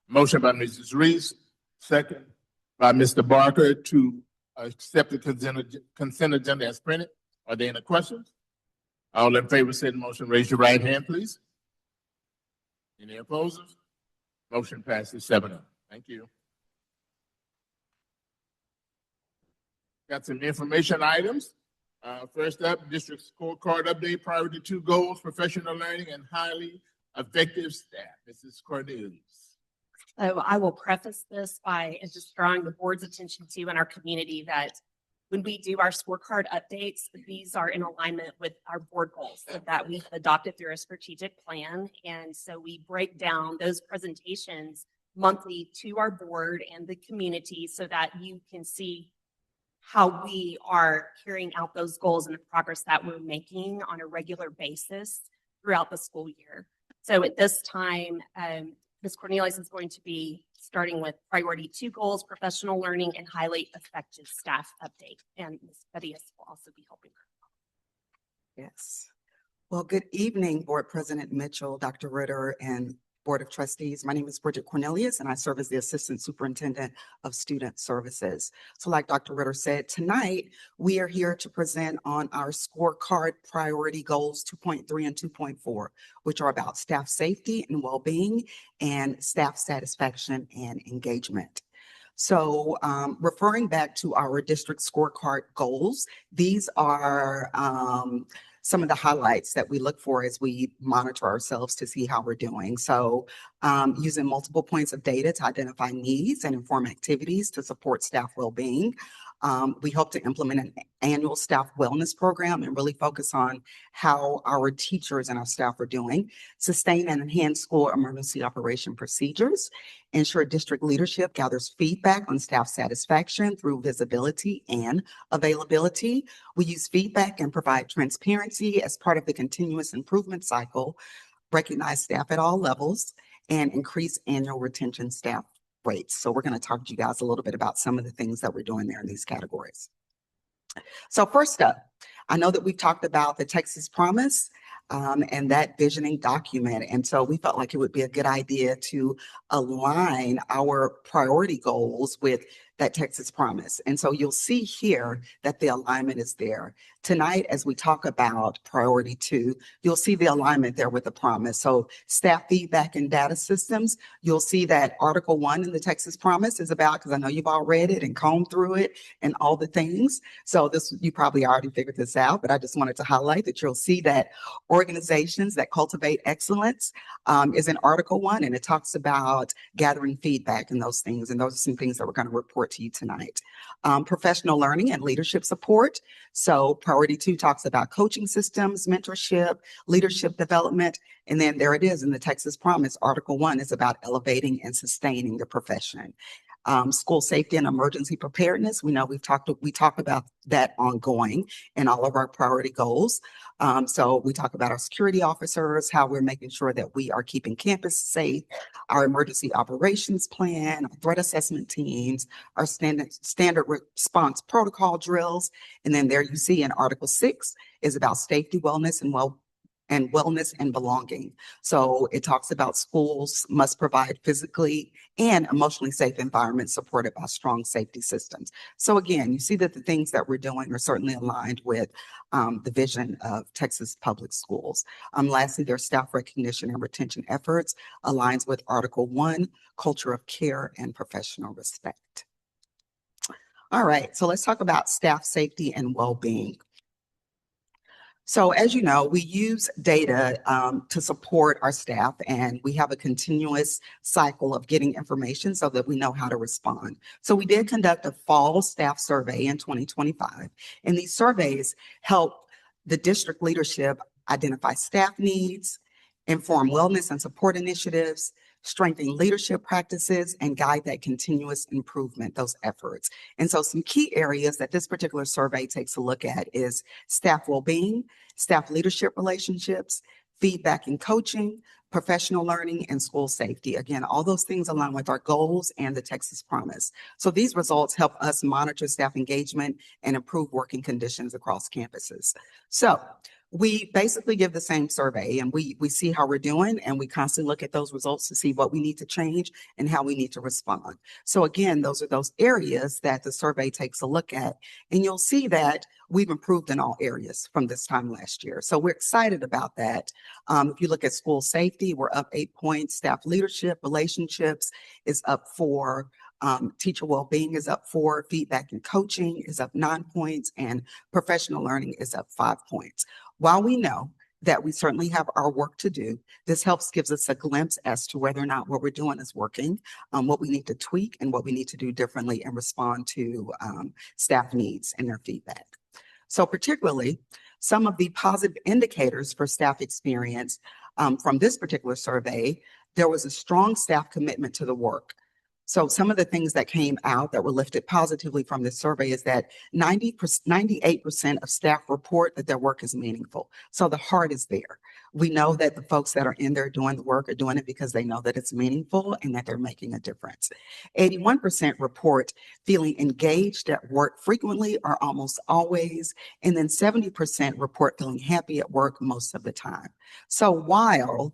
Motion by Mrs. Reese, second by Mr. Barker to accept the consent agenda as printed. Are there any questions? All in favor, say the motion. Raise your right hand, please. Any opposers? Motion passes 7-0. Thank you. Got some information items. First up, district scorecard update, priority 2 goals, professional learning, and highly effective staff. Mrs. Cornelius. So I will preface this by just drawing the board's attention to in our community that when we do our scorecard updates, these are in alignment with our board goals that we've adopted through a strategic plan. And so we break down those presentations monthly to our board and the community so that you can see how we are carrying out those goals and the progress that we're making on a regular basis throughout the school year. So at this time, Ms. Cornelius is going to be starting with priority 2 goals, professional learning, and highly effective staff update. And Ms. Bettius will also be helping her. Yes. Well, good evening, Board President Mitchell, Dr. Ritter, and Board of Trustees. My name is Bridget Cornelius, and I serve as the Assistant Superintendent of Student Services. So like Dr. Ritter said, tonight we are here to present on our scorecard priority goals 2.3 and 2.4, which are about staff safety and well-being and staff satisfaction and engagement. So referring back to our district scorecard goals, these are some of the highlights that we look for as we monitor ourselves to see how we're doing. So using multiple points of data to identify needs and inform activities to support staff well-being. We hope to implement an annual staff wellness program and really focus on how our teachers and our staff are doing, sustain and enhance school emergency operation procedures, ensure district leadership gathers feedback on staff satisfaction through visibility and availability. We use feedback and provide transparency as part of the continuous improvement cycle, recognize staff at all levels, and increase annual retention staff rates. So we're going to talk to you guys a little bit about some of the things that we're doing there in these categories. So first up, I know that we've talked about the Texas Promise and that visioning document. And so we felt like it would be a good idea to align our priority goals with that Texas Promise. And so you'll see here that the alignment is there. Tonight, as we talk about priority 2, you'll see the alignment there with the promise. So staff feedback and data systems, you'll see that Article 1 in the Texas Promise is about, because I know you've all read it and combed through it and all the things. So this, you probably already figured this out, but I just wanted to highlight that you'll see that organizations that cultivate excellence is in Article 1, and it talks about gathering feedback and those things. And those are some things that we're going to report to you tonight. Professional learning and leadership support. So priority 2 talks about coaching systems, mentorship, leadership development. And then there it is in the Texas Promise. Article 1 is about elevating and sustaining the profession. School safety and emergency preparedness. We know we talk about that ongoing in all of our priority goals. So we talk about our security officers, how we're making sure that we are keeping campus safe, our emergency operations plan, our threat assessment teams, our standard response protocol drills. And then there you see in Article 6 is about safety, wellness, and belonging. So it talks about schools must provide physically and emotionally safe environments supported by strong safety systems. So again, you see that the things that we're doing are certainly aligned with the vision of Texas Public Schools. Lastly, their staff recognition and retention efforts aligns with Article 1, culture of care and professional respect. All right, so let's talk about staff safety and well-being. So as you know, we use data to support our staff, and we have a continuous cycle of getting information so that we know how to respond. So we did conduct a fall staff survey in 2025, and these surveys help the district leadership identify staff needs, inform wellness and support initiatives, strengthen leadership practices, and guide that continuous improvement, those efforts. And so some key areas that this particular survey takes a look at is staff well-being, staff leadership relationships, feedback and coaching, professional learning, and school safety. Again, all those things align with our goals and the Texas Promise. So these results help us monitor staff engagement and improve working conditions across campuses. So we basically give the same survey, and we see how we're doing, and we constantly look at those results to see what we need to change and how we need to respond. So again, those are those areas that the survey takes a look at, and you'll see that we've improved in all areas from this time last year. So we're excited about that. If you look at school safety, we're up 8 points. Staff leadership, relationships is up 4. Teacher well-being is up 4. Feedback and coaching is up 9 points, and professional learning is up 5 points. While we know that we certainly have our work to do, this gives us a glimpse as to whether or not what we're doing is working, what we need to tweak, and what we need to do differently and respond to staff needs and their feedback. So particularly, some of the positive indicators for staff experience from this particular survey, there was a strong staff commitment to the work. So some of the things that came out that were lifted positively from this survey is that 98% of staff report that their work is meaningful. So the heart is there. We know that the folks that are in there doing the work are doing it because they know that it's meaningful and that they're making a difference. 81% report feeling engaged at work frequently or almost always. And then 70% report feeling happy at work most of the time. So while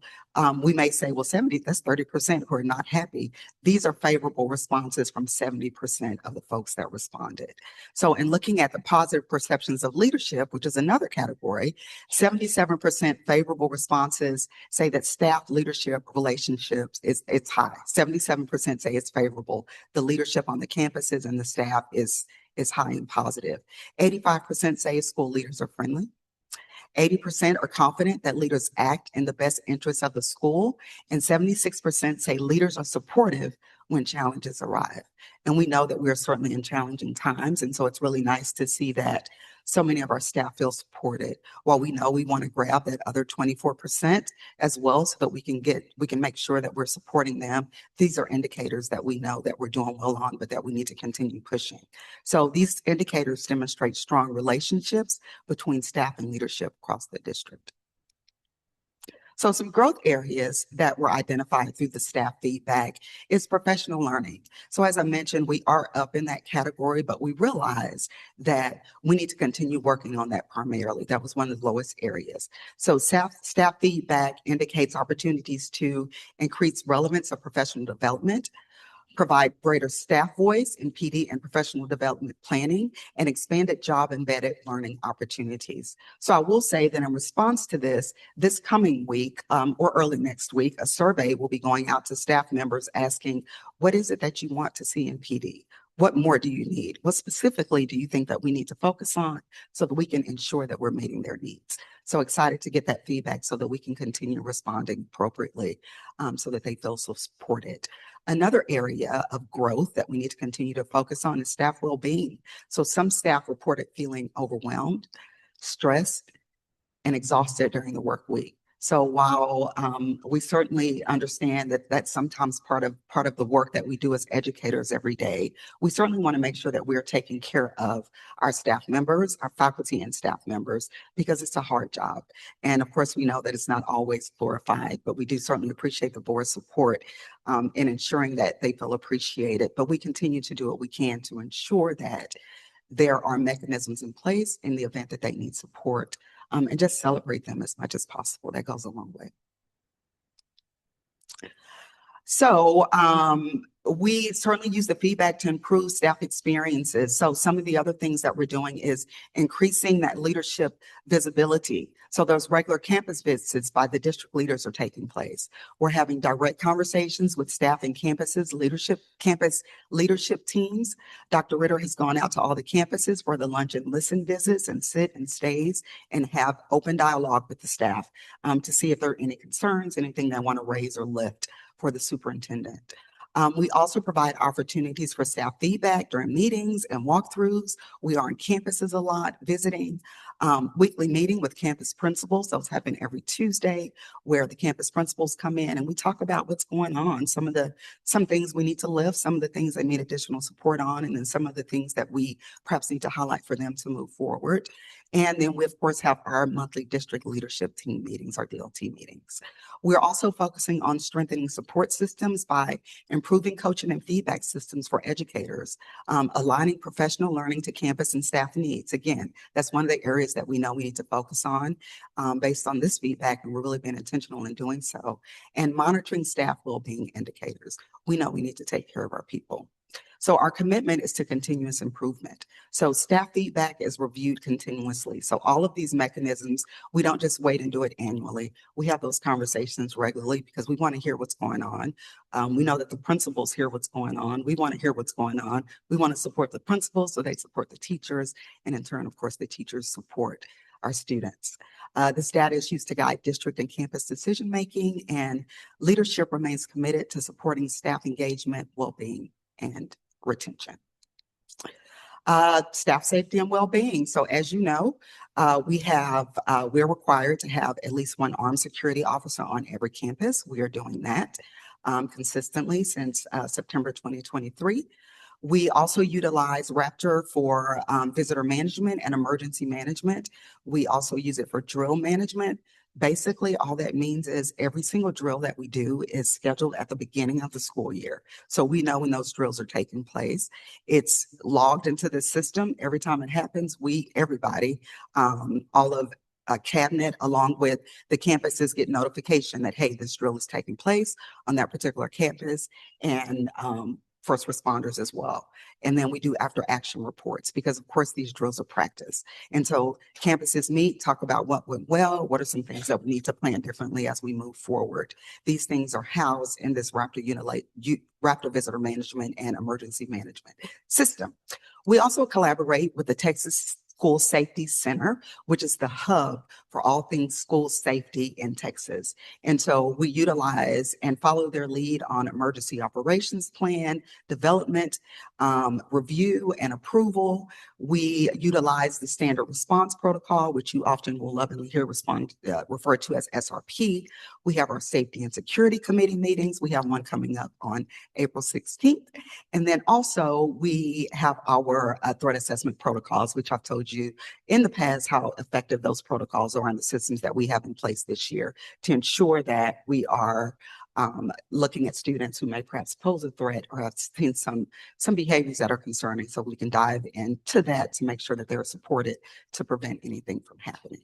we may say, well, that's 30% who are not happy. These are favorable responses from 70% of the folks that responded. So in looking at the positive perceptions of leadership, which is another category, 77% favorable responses say that staff leadership relationships it's high. 77% say it's favorable. The leadership on the campuses and the staff is high and positive. 85% say school leaders are friendly. 80% are confident that leaders act in the best interests of the school, and 76% say leaders are supportive when challenges arrive. And we know that we're certainly in challenging times, and so it's really nice to see that so many of our staff feel supported. While we know we want to grab that other 24% as well so that we can make sure that we're supporting them. These are indicators that we know that we're doing well on, but that we need to continue pushing. So these indicators demonstrate strong relationships between staff and leadership across the district. So some growth areas that were identified through the staff feedback is professional learning. So as I mentioned, we are up in that category, but we realize that we need to continue working on that primarily. That was one of the lowest areas. So staff feedback indicates opportunities to increase relevance of professional development, provide greater staff voice in PD and professional development planning, and expanded job embedded learning opportunities. So I will say that in response to this coming week or early next week, a survey will be going out to staff members asking, what is it that you want to see in PD? What more do you need? What specifically do you think that we need to focus on so that we can ensure that we're meeting their needs? So excited to get that feedback so that we can continue responding appropriately so that they feel so supported. Another area of growth that we need to continue to focus on is staff well-being. So some staff reported feeling overwhelmed, stressed, and exhausted during the work week. So while we certainly understand that that's sometimes part of the work that we do as educators every day, we certainly want to make sure that we're taking care of our staff members, our faculty and staff members, because it's a hard job. And of course, we know that it's not always glorified, but we do certainly appreciate the board's support in ensuring that they feel appreciated. But we continue to do what we can to ensure that there are mechanisms in place in the event that they need support. And just celebrate them as much as possible. That goes a long way. So we certainly use the feedback to improve staff experiences. So some of the other things that we're doing is increasing that leadership visibility. So those regular campus visits by the district leaders are taking place. We're having direct conversations with staff and campus leadership teams. Dr. Ritter has gone out to all the campuses for the lunch and listen visits and sit and stays and have open dialogue with the staff to see if there are any concerns, anything they want to raise or lift for the superintendent. We also provide opportunities for staff feedback during meetings and walkthroughs. We are on campuses a lot, visiting. Weekly meeting with campus principals. Those happen every Tuesday, where the campus principals come in and we talk about what's going on, some things we need to lift, some of the things they need additional support on, and then some of the things that we perhaps need to highlight for them to move forward. And then we, of course, have our monthly district leadership team meetings, our DLT meetings. We're also focusing on strengthening support systems by improving coaching and feedback systems for educators, aligning professional learning to campus and staff needs. Again, that's one of the areas that we know we need to focus on based on this feedback, and we're really being intentional in doing so. And monitoring staff well-being indicators. We know we need to take care of our people. So our commitment is to continuous improvement. So staff feedback is reviewed continuously. So all of these mechanisms, we don't just wait and do it annually. We have those conversations regularly because we want to hear what's going on. We know that the principals hear what's going on. We want to hear what's going on. We want to support the principals so they support the teachers. And in turn, of course, the teachers support our students. This data is used to guide district and campus decision-making, and leadership remains committed to supporting staff engagement, well-being, and retention. Staff safety and well-being. So as you know, we're required to have at least one armed security officer on every campus. We are doing that consistently since September 2023. We also utilize Raptor for visitor management and emergency management. We also use it for drill management. Basically, all that means is every single drill that we do is scheduled at the beginning of the school year. So we know when those drills are taking place. It's logged into the system. Every time it happens, everybody, all of a cabinet along with the campuses get notification that, hey, this drill is taking place on that particular campus, and first responders as well. And then we do after action reports because of course these drills are practice. And so campuses meet, talk about what went well, what are some things that we need to plan differently as we move forward. These things are housed in this Raptor visitor management and emergency management system. We also collaborate with the Texas School Safety Center, which is the hub for all things school safety in Texas. And so we utilize and follow their lead on emergency operations plan, development, review, and approval. We utilize the standard response protocol, which you often will lovingly hear referred to as SRP. We have our safety and security committee meetings. We have one coming up on April 16th. And then also we have our threat assessment protocols, which I've told you in the past how effective those protocols are in the systems that we have in place this year to ensure that we are looking at students who may perhaps pose a threat or have seen some behaviors that are concerning, so we can dive into that to make sure that they're supported to prevent anything from happening.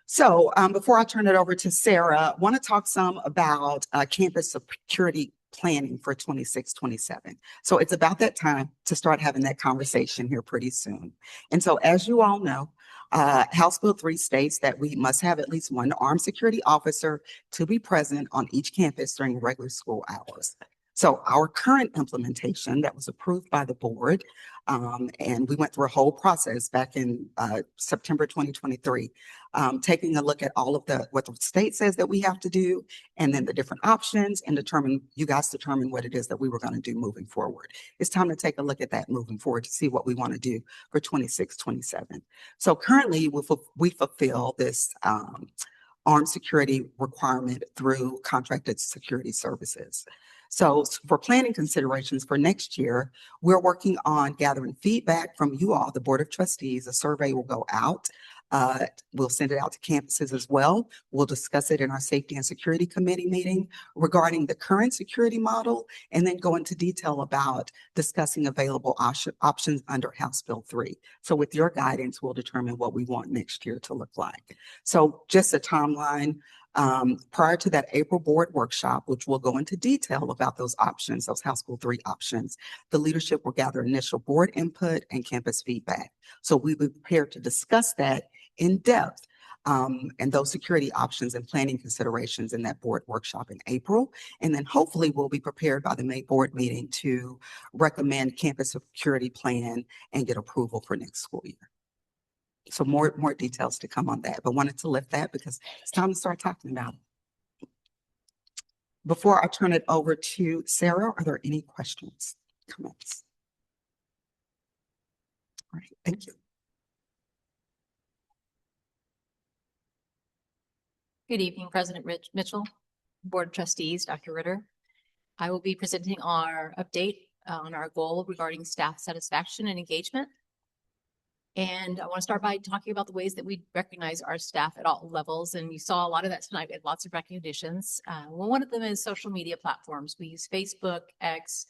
So before I turn it over to Sarah, I want to talk some about campus security planning for 26-27. So it's about that time to start having that conversation here pretty soon. And so as you all know, House Bill 3 states that we must have at least one armed security officer to be present on each campus during regular school hours. So our current implementation that was approved by the board, and we went through a whole process back in September 2023, taking a look at all of what the state says that we have to do, and then the different options, and you guys determine what it is that we were going to do moving forward. It's time to take a look at that moving forward to see what we want to do for 26-27. So currently we fulfill this armed security requirement through contracted security services. So for planning considerations for next year, we're working on gathering feedback from you all, the Board of Trustees. A survey will go out. We'll send it out to campuses as well. We'll discuss it in our Safety and Security Committee meeting regarding the current security model, and then go into detail about discussing available options under House Bill 3. So with your guidance, we'll determine what we want next year to look like. So just a timeline. Prior to that April board workshop, which will go into detail about those options, those House Bill 3 options, the leadership will gather initial board input and campus feedback. So we will be prepared to discuss that in depth, and those security options and planning considerations in that board workshop in April. And then hopefully we'll be prepared by the May board meeting to recommend campus security plan and get approval for next school year. So more details to come on that, but wanted to lift that because it's time to start talking about it. Before I turn it over to Sarah, are there any questions, comments? All right, thank you. Good evening, President Mitchell, Board of Trustees, Dr. Ritter. I will be presenting our update on our goal regarding staff satisfaction and engagement. And I want to start by talking about the ways that we recognize our staff at all levels. And you saw a lot of that tonight. We had lots of recognitions. Well, one of them is social media platforms. We use Facebook, X,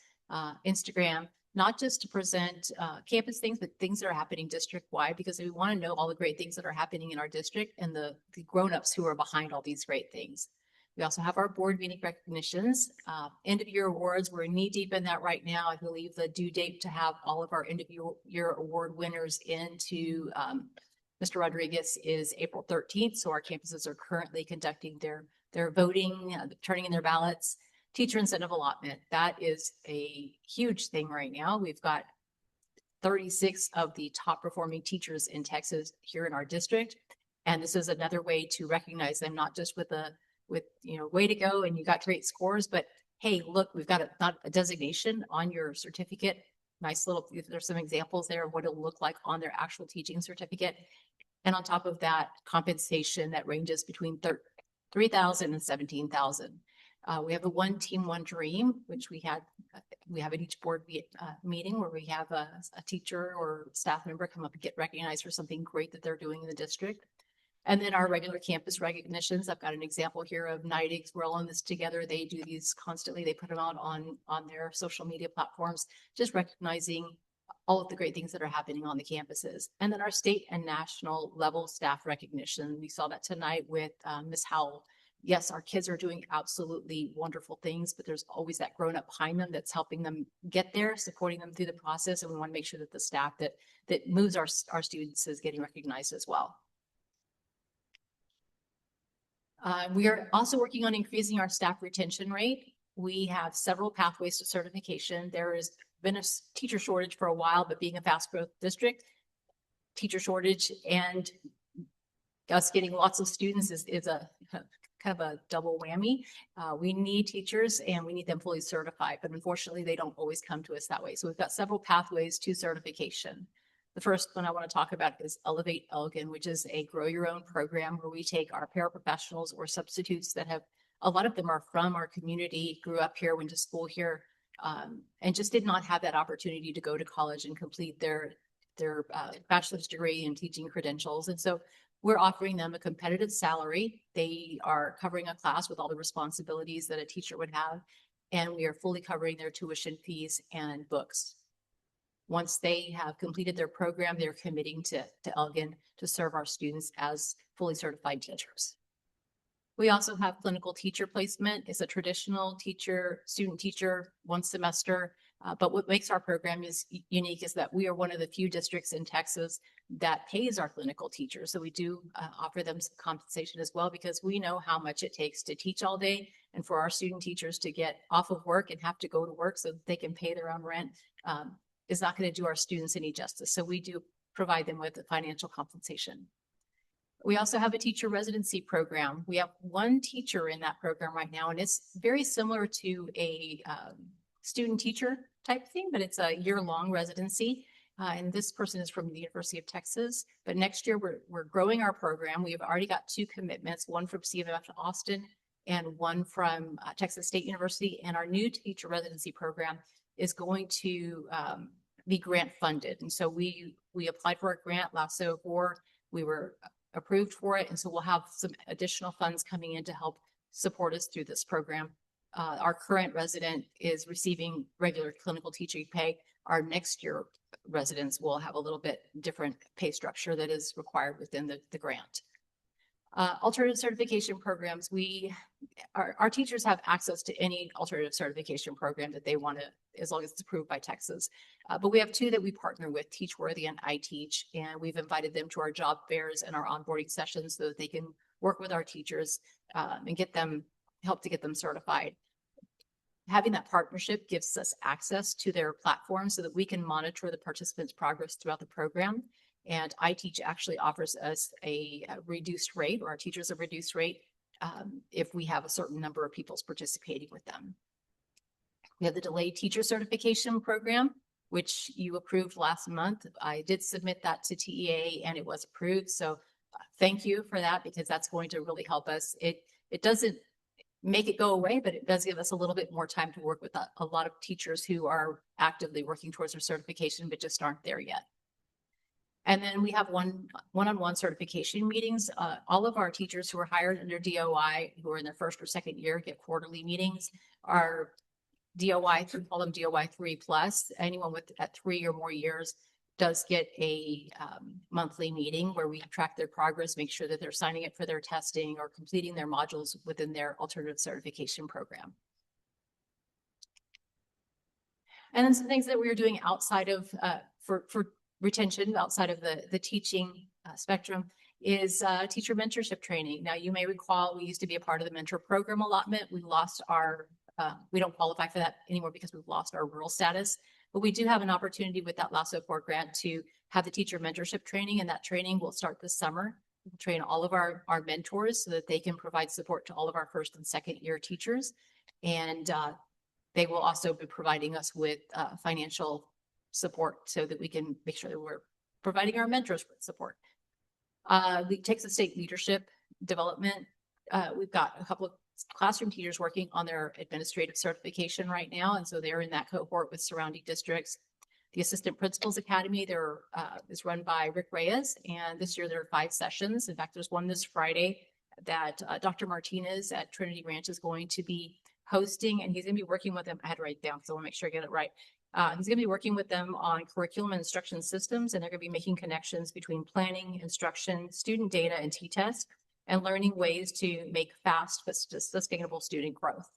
Instagram, not just to present campus things, but things that are happening district-wide, because we want to know all the great things that are happening in our district and the grown-ups who are behind all these great things. We also have our board meeting recognitions, end of year awards. We're knee deep in that right now. I believe the due date to have all of our end of year award winners into Mr. Rodriguez is April 13th. So our campuses are currently conducting their voting, turning in their ballots. Teacher incentive allotment. That is a huge thing right now. We've got 36 of the top performing teachers in Texas here in our district. And this is another way to recognize them, not just with way to go and you got great scores, but hey, look, we've got not a designation on your certificate. Nice little, there's some examples there of what it'll look like on their actual teaching certificate. And on top of that, compensation that ranges between $3,000 and $17,000. We have the One Team, One Dream, which we have at each board meeting where we have a teacher or staff member come up and get recognized for something great that they're doing in the district. And then our regular campus recognitions. I've got an example here of NIDIGS. We're all in this together. They do these constantly. They put them out on their social media platforms, just recognizing all of the great things that are happening on the campuses. And then our state and national level staff recognition. We saw that tonight with Ms. Howell. Yes, our kids are doing absolutely wonderful things, but there's always that grown up behind them that's helping them get there, supporting them through the process. And we want to make sure that the staff that moves our students is getting recognized as well. We are also working on increasing our staff retention rate. We have several pathways to certification. There has been a teacher shortage for a while, but being a fast growth district, teacher shortage and us getting lots of students is a kind of a double whammy. We need teachers and we need them fully certified, but unfortunately they don't always come to us that way. So we've got several pathways to certification. The first one I want to talk about is Elevate Elgin, which is a grow your own program where we take our paraprofessionals or substitutes that have, a lot of them are from our community, grew up here, went to school here, and just did not have that opportunity to go to college and complete their bachelor's degree and teaching credentials. And so we're offering them a competitive salary. They are covering a class with all the responsibilities that a teacher would have, and we are fully covering their tuition fees and books. Once they have completed their program, they're committing to Elgin to serve our students as fully certified teachers. We also have clinical teacher placement. It's a traditional teacher, student teacher, one semester. But what makes our program unique is that we are one of the few districts in Texas that pays our clinical teachers. So we do offer them some compensation as well, because we know how much it takes to teach all day, and for our student teachers to get off of work and have to go to work so that they can pay their own rent is not going to do our students any justice. So we do provide them with the financial compensation. We also have a teacher residency program. We have one teacher in that program right now, and it's very similar to a student teacher type thing, but it's a year-long residency. And this person is from the University of Texas. But next year, we're growing our program. We've already got 2 commitments, one from CMF Austin and one from Texas State University. And our new teacher residency program is going to be grant funded. And so we applied for a grant last October. We were approved for it. And so we'll have some additional funds coming in to help support us through this program. Our current resident is receiving regular clinical teaching pay. Our next year residents will have a little bit different pay structure that is required within the grant. Alternative certification programs. Our teachers have access to any alternative certification program that they want to, as long as it's approved by Texas. But we have 2 that we partner with, Teachworthy and iTeach, and we've invited them to our job fairs and our onboarding sessions so that they can work with our teachers and help to get them certified. Having that partnership gives us access to their platform so that we can monitor the participants' progress throughout the program. And iTeach actually offers us a reduced rate, or our teachers a reduced rate, if we have a certain number of pupils participating with them. We have the delayed teacher certification program, which you approved last month. I did submit that to TEA and it was approved. So thank you for that, because that's going to really help us. It doesn't make it go away, but it does give us a little bit more time to work with a lot of teachers who are actively working towards their certification, but just aren't there yet. And then we have one-on-one certification meetings. All of our teachers who are hired under DOI, who are in their 1st or 2nd year, get quarterly meetings. Our DOI, we call them DOI 3+. Anyone at 3 or more years does get a monthly meeting where we track their progress, make sure that they're signing up for their testing or completing their modules within their alternative certification program. And then some things that we are doing outside of, for retention, outside of the teaching spectrum, is teacher mentorship training. Now, you may recall we used to be a part of the mentor program allotment. We lost our, we don't qualify for that anymore because we've lost our rural status. But we do have an opportunity with that LASSO grant to have the teacher mentorship training, and that training will start this summer. We'll train all of our mentors so that they can provide support to all of our 1st and 2nd year teachers. And they will also be providing us with financial support so that we can make sure that we're providing our mentors with support. The Texas State Leadership Development, we've got a couple of classroom teachers working on their administrative certification right now, and so they're in that cohort with surrounding districts. The Assistant Principals Academy is run by Rick Reyes, and this year there are 5 sessions. In fact, there's one this Friday that Dr. Martinez at Trinity Ranch is going to be hosting, and he's going to be working with them. I had to write it down because I want to make sure I get it right. He's going to be working with them on curriculum and instruction systems, and they're going to be making connections between planning, instruction, student data, and T-test, and learning ways to make fast but sustainable student growth.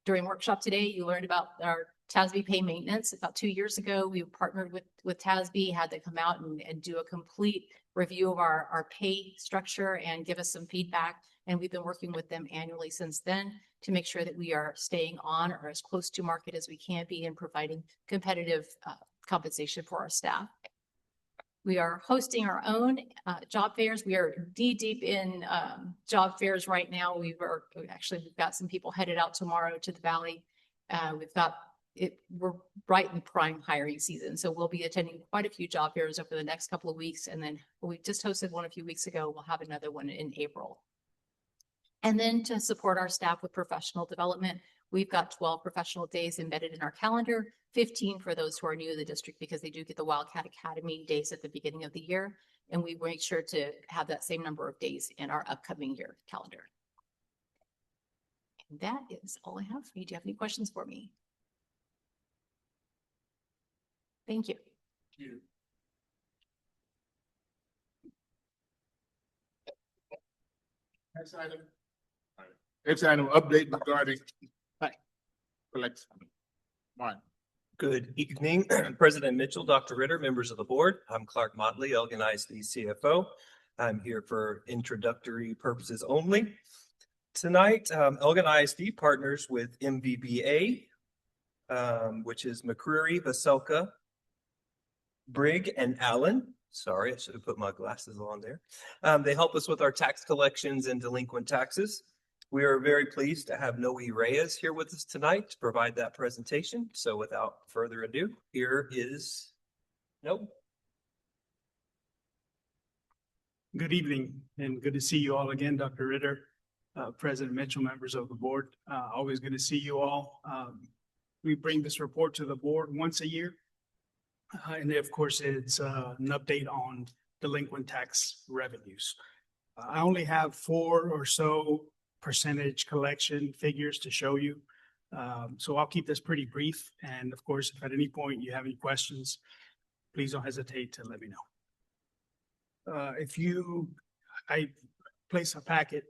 During workshop today, you learned about our TASB pay maintenance. About 2 years ago, we partnered with TASB, had them come out and do a complete review of our pay structure and give us some feedback. And we've been working with them annually since then to make sure that we are staying on or as close to market as we can be and providing competitive compensation for our staff. We are hosting our own job fairs. We are deep in job fairs right now. We've got some people headed out tomorrow to the Valley. We're right in prime hiring season. So we'll be attending quite a few job fairs over the next couple of weeks. And then we just hosted one a few weeks ago. We'll have another one in April. And then to support our staff with professional development, we've got 12 professional days embedded in our calendar, 15 for those who are new to the district because they do get the Wildcat Academy days at the beginning of the year. And we make sure to have that same number of days in our upcoming year calendar. And that is all I have for you. Do you have any questions for me? Thank you. Thank you. Next item. Next item, update regarding collection. Martin. Good evening, President Mitchell, Dr. Ritter, members of the board. I'm Clark Motley, Elgin ISD CFO. I'm here for introductory purposes only. Tonight, Elgin ISD partners with MVBA, which is McCreary, Veselka, Brigg, and Allen. Sorry, I should have put my glasses on there. They help us with our tax collections and delinquent taxes. We are very pleased to have Noe Reyes here with us tonight to provide that presentation. So without further ado, here is Noe. Good evening and good to see you all again, Dr. Ritter, President Mitchell, members of the board. Always good to see you all. We bring this report to the board once a year. And of course, it's an update on delinquent tax revenues. I only have 4 or so percentage collection figures to show you. So I'll keep this pretty brief. And of course, if at any point you have any questions, please don't hesitate to let me know. I place a packet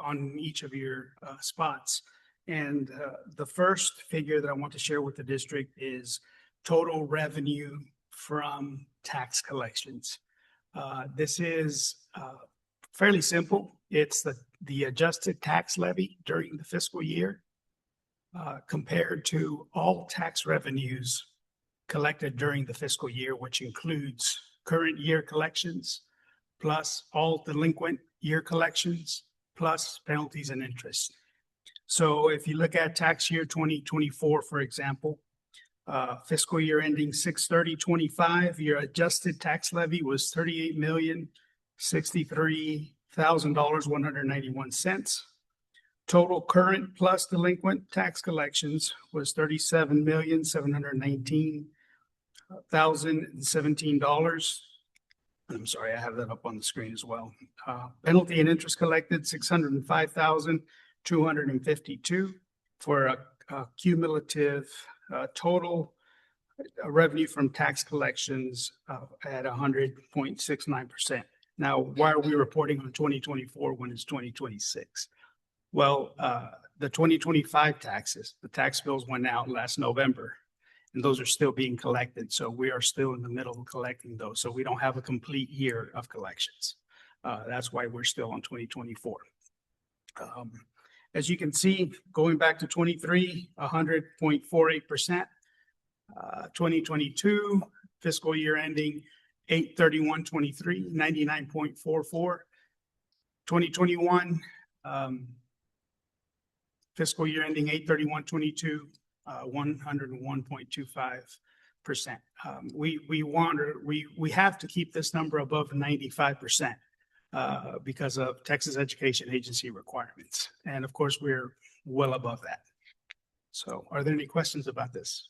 on each of your spots. And the first figure that I want to share with the district is total revenue from tax collections. This is fairly simple. It's the adjusted tax levy during the fiscal year compared to all tax revenues collected during the fiscal year, which includes current year collections, plus all delinquent year collections, plus penalties and interest. So if you look at tax year 2024, for example, fiscal year ending 6/30/25, your adjusted tax levy was $38,063,191. Total current plus delinquent tax collections was $37,719,017. I'm sorry, I have that up on the screen as well. Penalty and interest collected $605,252 for a cumulative total revenue from tax collections at 100.69%. Now, why are we reporting on 2024 when it's 2026? Well, the 2025 taxes, the tax bills went out last November, and those are still being collected. So we are still in the middle of collecting those. So we don't have a complete year of collections. That's why we're still on 2024. As you can see, going back to 23, 100.48%. 2022 fiscal year ending 8/31/23, 99.44. 2021 fiscal year ending 8/31/22, 101.25%. We have to keep this number above 95%. Because of Texas Education Agency requirements. And of course, we're well above that. So are there any questions about this?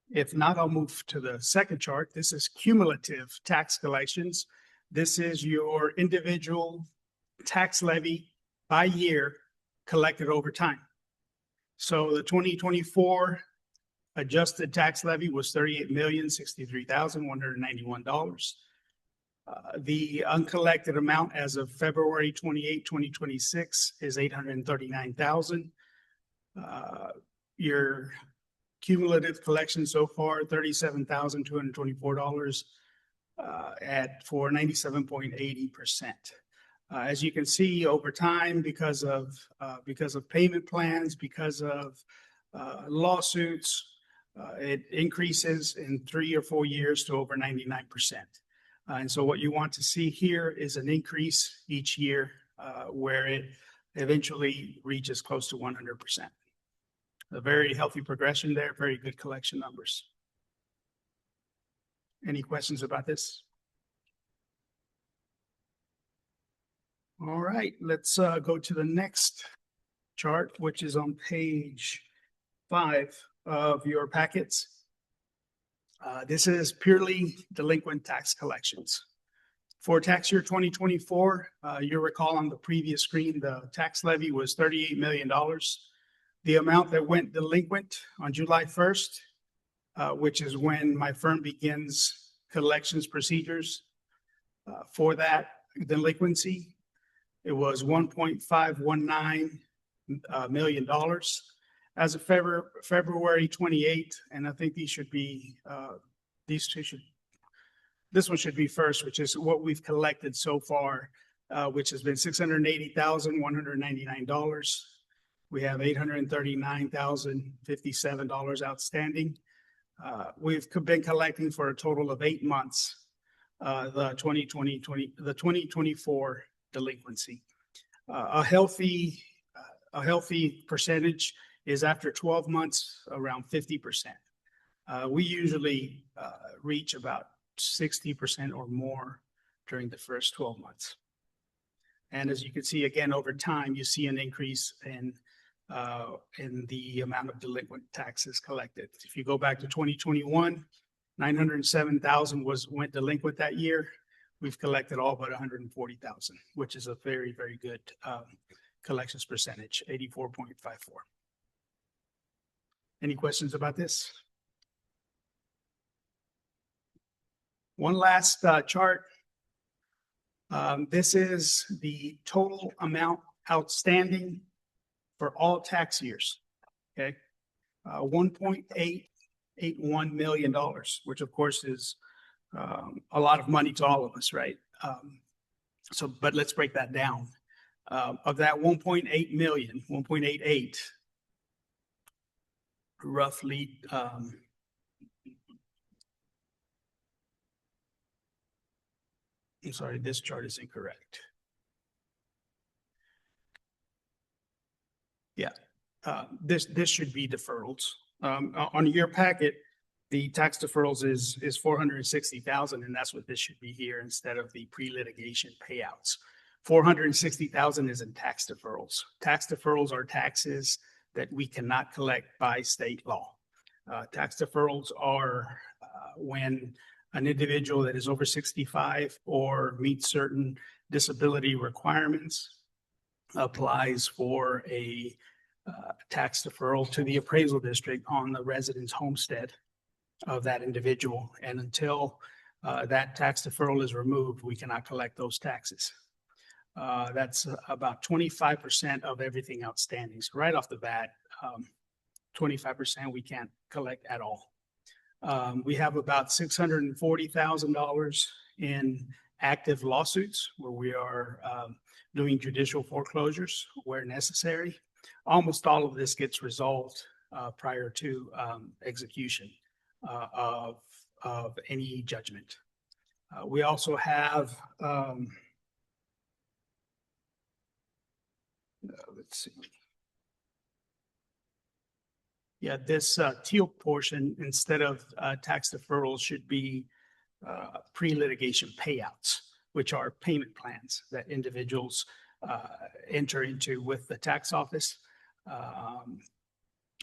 If not, I'll move to the second chart. This is cumulative tax collections. This is your individual tax levy by year collected over time. So the 2024 adjusted tax levy was $38,063,191. The uncollected amount as of February 28, 2026 is $839,000. Your cumulative collection so far, $37,224 for 97.80%. As you can see over time, because of payment plans, because of lawsuits, it increases in 3 or 4 years to over 99%. And so what you want to see here is an increase each year where it eventually reaches close to 100%. A very healthy progression there, very good collection numbers. Any questions about this? All right, let's go to the next chart, which is on page 5 of your packets. This is purely delinquent tax collections. For tax year 2024, you'll recall on the previous screen, the tax levy was $38 million. The amount that went delinquent on July 1st, which is when my firm begins collections procedures, For that delinquency, it was $1.519 million as of February 28th. And I think these should be, this one should be first, which is what we've collected so far, which has been $680,199. We have $839,057 outstanding. We've been collecting for a total of 8 months, the 2024 delinquency. A healthy percentage is after 12 months, around 50%. We usually reach about 60% or more during the first 12 months. And as you can see, again, over time, you see an increase in the amount of delinquent taxes collected. If you go back to 2021, 907,000 went delinquent that year. We've collected all but 140,000, which is a very, very good collections percentage, 84.54. Any questions about this? One last chart. This is the total amount outstanding for all tax years. Okay, $1.881 million, which of course is a lot of money to all of us, right? But let's break that down. Of that 1.8 million, 1.88, roughly, I'm sorry, this chart is incorrect. Yeah, this should be deferrals. On your packet, the tax deferrals is 460,000, and that's what this should be here instead of the pre-litigation payouts. 460,000 is in tax deferrals. Tax deferrals are taxes that we cannot collect by state law. Tax deferrals are when an individual that is over 65 or meets certain disability requirements applies for a tax deferral to the appraisal district on the residence homestead of that individual. And until that tax deferral is removed, we cannot collect those taxes. That's about 25% of everything outstanding. So right off the bat, 25% we can't collect at all. We have about $640,000 in active lawsuits where we are doing judicial foreclosures where necessary. Almost all of this gets resolved prior to execution of any judgment. We also have, let's see. Yeah, this teal portion, instead of tax deferrals, should be pre-litigation payouts, which are payment plans that individuals enter into with the tax office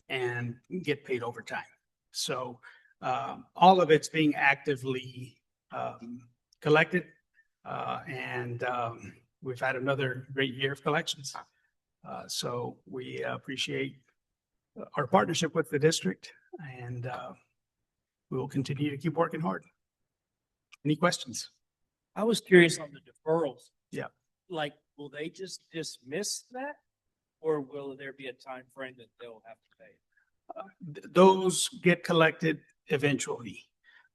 and get paid over time. So all of it's being actively collected, and we've had another great year of collections. So we appreciate our partnership with the district, and we will continue to keep working hard. Any questions? I was curious on the deferrals. Yeah. Like, will they just dismiss that, or will there be a time frame that they'll have to pay? Those get collected eventually,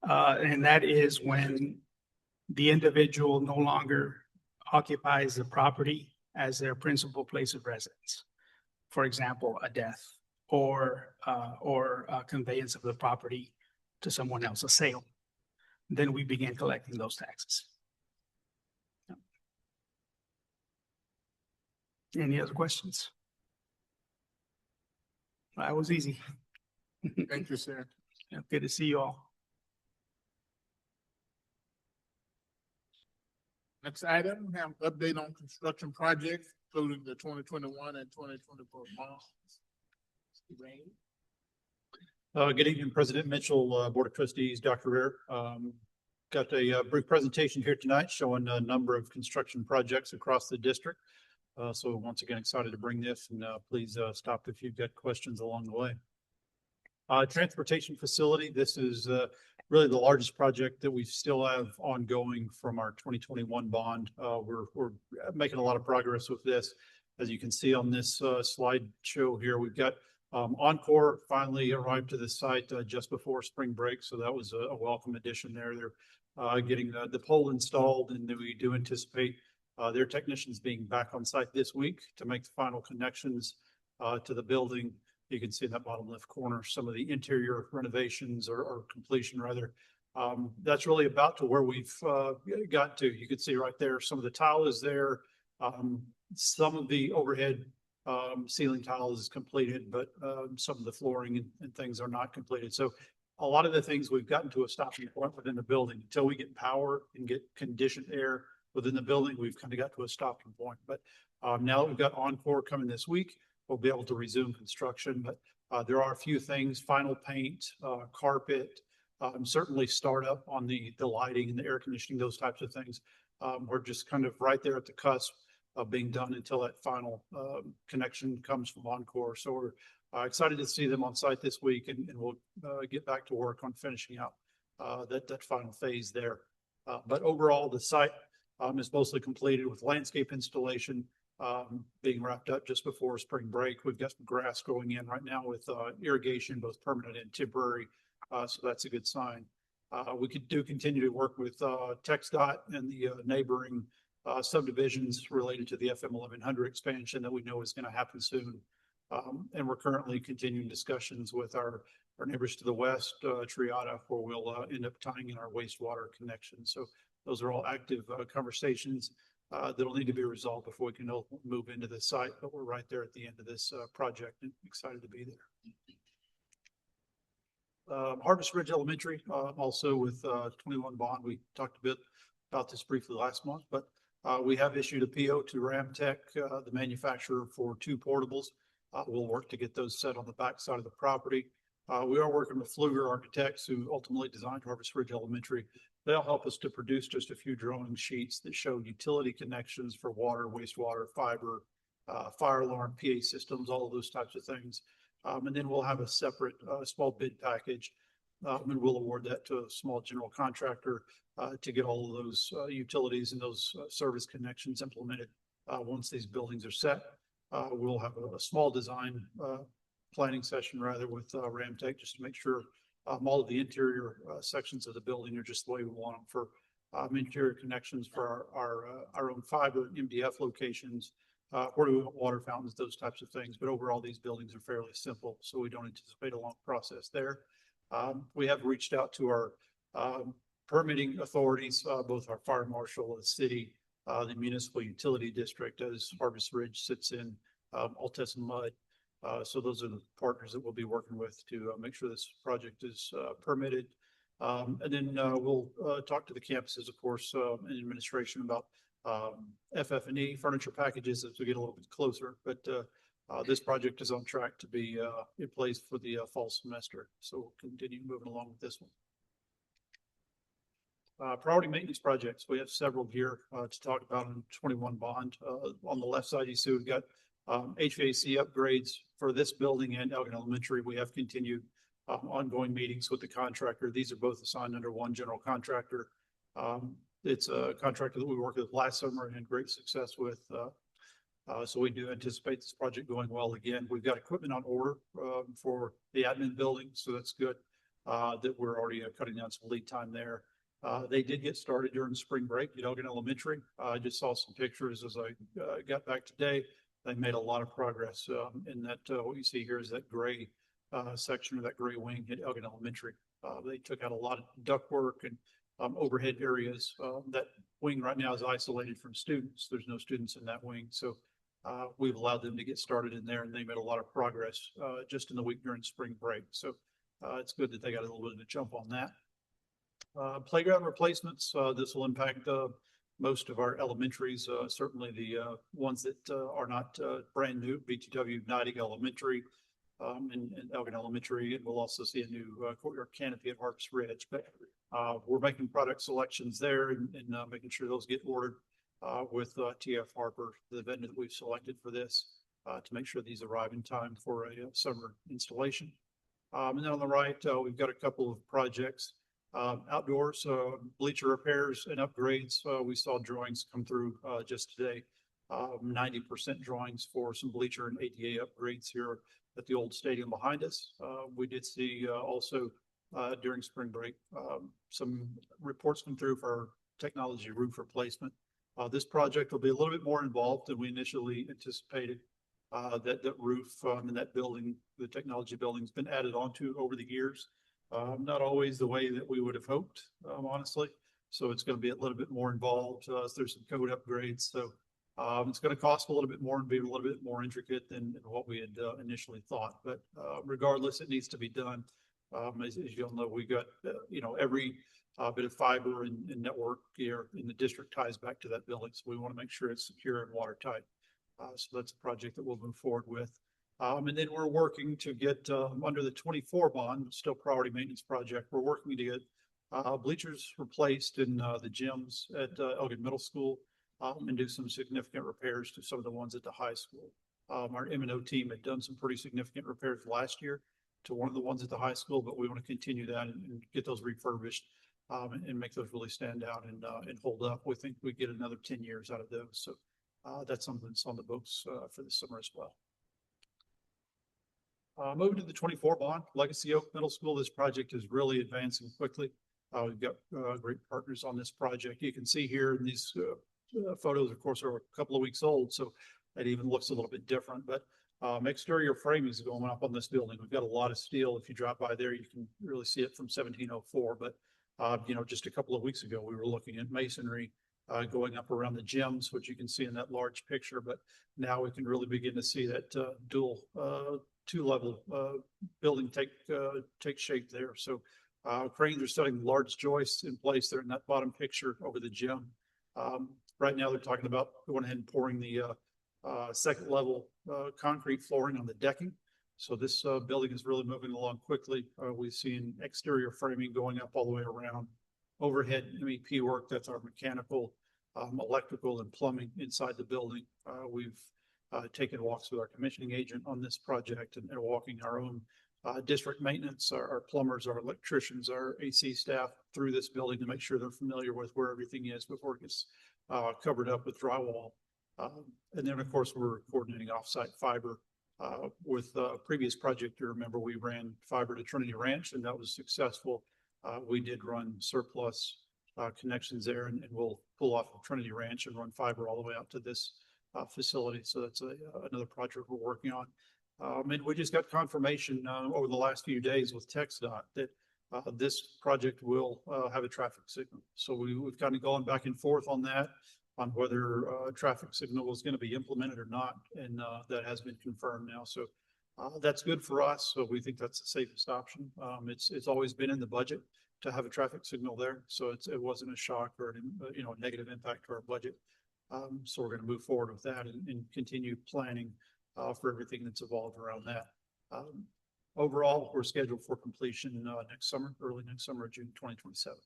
and that is when the individual no longer occupies the property as their principal place of residence. For example, a death or a conveyance of the property to someone else, a sale. Then we begin collecting those taxes. Any other questions? That was easy. Thank you, sir. Good to see you all. Next item, we have update on construction projects, including the 2021 and 2024 bonds. Good evening, President Mitchell, Board of Trustees, Dr. Rear. Got a brief presentation here tonight showing a number of construction projects across the district. So once again, excited to bring this, and please stop if you've got questions along the way. Transportation facility, this is really the largest project that we still have ongoing from our 2021 bond. We're making a lot of progress with this. As you can see on this slide show here, we've got Encore finally arrived to the site just before spring break. So that was a welcome addition there. They're getting the pole installed, and then we do anticipate their technicians being back on site this week to make the final connections to the building. You can see in that bottom left corner some of the interior renovations or completion rather. That's really about to where we've got to. You can see right there, some of the tile is there. Some of the overhead ceiling tiles is completed, but some of the flooring and things are not completed. So a lot of the things we've gotten to a stopping point within the building until we get power and get conditioned air within the building. We've kind of got to a stopping point, but now that we've got Encore coming this week, we'll be able to resume construction. But there are a few things: final paint, carpet, certainly startup on the lighting and the air conditioning, those types of things. We're just kind of right there at the cusp of being done until that final connection comes from Encore. So we're excited to see them on site this week, and we'll get back to work on finishing out that final phase there. But overall, the site is mostly completed with landscape installation being wrapped up just before spring break. We've got some grass going in right now with irrigation, both permanent and temporary. So that's a good sign. We continue to work with TxDOT and the neighboring subdivisions related to the FM 1100 expansion that we know is going to happen soon. And we're currently continuing discussions with our neighbors to the west, Triata, where we'll end up tying in our wastewater connection. So those are all active conversations that'll need to be resolved before we can move into the site. But we're right there at the end of this project and excited to be there. Harvest Ridge Elementary, also with 21 bond. We talked a bit about this briefly last month, but we have issued a PO to Ramtech, the manufacturer, for 2 portables. We'll work to get those set on the back side of the property. We are working with Pfluger Architects, who ultimately designed Harvest Ridge Elementary. They'll help us to produce just a few drawing sheets that show utility connections for water, wastewater, fiber, fire alarm, PA systems, all of those types of things. And then we'll have a separate small bid package, and we'll award that to a small general contractor to get all of those utilities and those service connections implemented. Once these buildings are set, we'll have a small design planning session rather with Ramtech, just to make sure all of the interior sections of the building are just the way we want them for interior connections for our own fiber, MDF locations, where do we want water fountains, those types of things. But overall, these buildings are fairly simple, so we don't anticipate a long process there. We have reached out to our permitting authorities, both our fire marshal, the city, the municipal utility district, as Harvest Ridge sits in Altessa Mud. So those are the partners that we'll be working with to make sure this project is permitted. And then we'll talk to the campuses, of course, and administration about FF&E furniture packages as we get a little bit closer. But this project is on track to be in place for the fall semester. So we'll continue moving along with this one. Priority maintenance projects. We have several here to talk about in 21 bond. On the left side, you see we've got HVAC upgrades for this building and Elgin Elementary. We have continued ongoing meetings with the contractor. These are both assigned under one general contractor. It's a contractor that we worked with last summer and had great success with. So we do anticipate this project going well again. We've got equipment on order for the admin building, so that's good that we're already cutting down some lead time there. They did get started during spring break at Elgin Elementary. I just saw some pictures as I got back today. They made a lot of progress in that. What you see here is that gray section of that gray wing at Elgin Elementary. They took out a lot of ductwork and overhead areas. That wing right now is isolated from students. There's no students in that wing. So we've allowed them to get started in there, and they made a lot of progress just in the week during spring break. So it's good that they got a little bit of a jump on that. Playground replacements. This will impact most of our elementaries, certainly the ones that are not brand new, BTW Nottingham Elementary and Elgin Elementary. And we'll also see a new courtyard canopy at Harvest Ridge. But we're making product selections there and making sure those get ordered with TF Harper, the vendor that we've selected for this, to make sure these arrive in time for a summer installation. And then on the right, we've got a couple of projects Outdoors, bleacher repairs and upgrades. We saw drawings come through just today. 90% drawings for some bleacher and ADA upgrades here at the old stadium behind us. We did see also during spring break some reports come through for our technology roof replacement. This project will be a little bit more involved than we initially anticipated. That roof in that building, the technology building, has been added onto over the years. Not always the way that we would have hoped, honestly. So it's going to be a little bit more involved. There's some code upgrades. So it's going to cost a little bit more and be a little bit more intricate than what we had initially thought. But regardless, it needs to be done. As you'll know, we got, every bit of fiber and network here in the district ties back to that building. So we want to make sure it's secure and watertight. So that's a project that we'll move forward with. And then we're working to get under the 24 bond, still priority maintenance project. We're working to get bleachers replaced in the gyms at Elgin Middle School and do some significant repairs to some of the ones at the high school. Our M&O team had done some pretty significant repairs last year to one of the ones at the high school, but we want to continue that and get those refurbished and make those really stand out and hold up. We think we get another 10 years out of those. So that's something that's on the books for this summer as well. Moving to the 24 bond, Legacy Oak Middle School, this project is really advancing quickly. We've got great partners on this project. You can see here in these photos, of course, are a couple of weeks old, so it even looks a little bit different. But exterior framing is going up on this building. We've got a lot of steel. If you drop by there, you can really see it from 1704. But just a couple of weeks ago, we were looking at masonry going up around the gyms, which you can see in that large picture. But now we can really begin to see that dual two-level building take shape there. So cranes are setting large joists in place there in that bottom picture over the gym. Right now, they're talking about going ahead and pouring the second level concrete flooring on the decking. So this building is really moving along quickly. We've seen exterior framing going up all the way around. Overhead MEP work, that's our mechanical, electrical, and plumbing inside the building. We've taken walks with our commissioning agent on this project and walking our own district maintenance, our plumbers, our electricians, our AC staff through this building to make sure they're familiar with where everything is before it gets covered up with drywall. And then, of course, we're coordinating offsite fiber. With a previous project, you remember we ran fiber to Trinity Ranch, and that was successful. We did run surplus connections there, and we'll pull off of Trinity Ranch and run fiber all the way out to this facility. So that's another project we're working on. And we just got confirmation over the last few days with TxDOT that this project will have a traffic signal. So we've kind of gone back and forth on that, on whether a traffic signal is going to be implemented or not. And that has been confirmed now. So that's good for us. So we think that's the safest option. It's always been in the budget to have a traffic signal there. So it wasn't a shock or a negative impact to our budget. So we're going to move forward with that and continue planning for everything that's evolved around that. Overall, we're scheduled for completion next summer, early next summer, June 2027.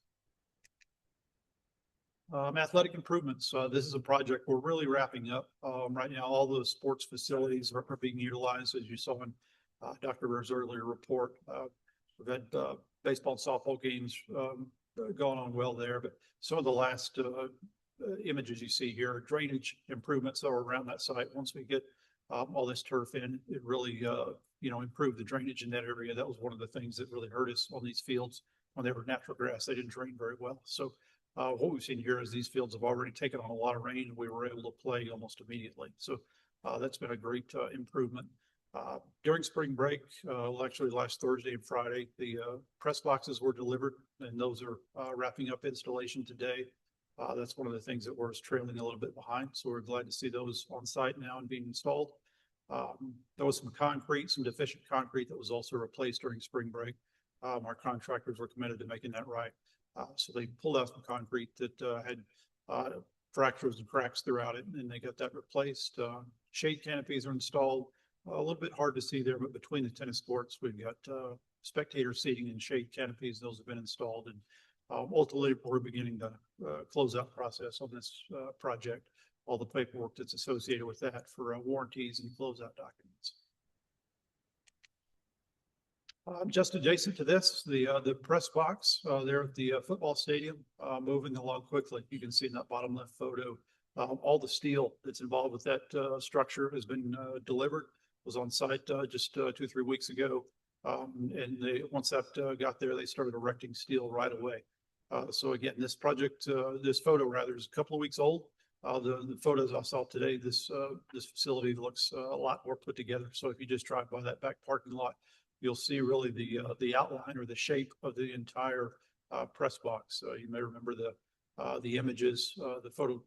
Athletic improvements. This is a project we're really wrapping up. Right now, all those sports facilities are being utilized, as you saw in Dr. Burr's earlier report. We've had baseball and softball games going on well there, but some of the last images you see here are drainage improvements that are around that site. Once we get all this turf in, it really improved the drainage in that area. That was one of the things that really hurt us on these fields when they were natural grass. They didn't drain very well. So what we've seen here is these fields have already taken on a lot of rain, and we were able to play almost immediately. So that's been a great improvement. During spring break, actually last Thursday and Friday, the press boxes were delivered, and those are wrapping up installation today. That's one of the things that was trailing a little bit behind. So we're glad to see those on site now and being installed. There was some concrete, some deficient concrete that was also replaced during spring break. Our contractors were committed to making that right. So they pulled out some concrete that had fractures and cracks throughout it, and they got that replaced. Shade canopies are installed. A little bit hard to see there, but between the tennis courts, we've got spectator seating and shade canopies. Those have been installed, and ultimately we're beginning the closeout process on this project. All the paperwork that's associated with that for warranties and closeout documents. Just adjacent to this, the press box there at the football stadium, moving along quickly. You can see in that bottom left photo, all the steel that's involved with that structure has been delivered. Was on site just 2-3 weeks ago, and once that got there, they started erecting steel right away. So again, this project, this photo rather, is a couple of weeks old. The photos I saw today, this facility looks a lot more put together. So if you just drive by that back parking lot, you'll see really the outline or the shape of the entire press box. You may remember the images, the photo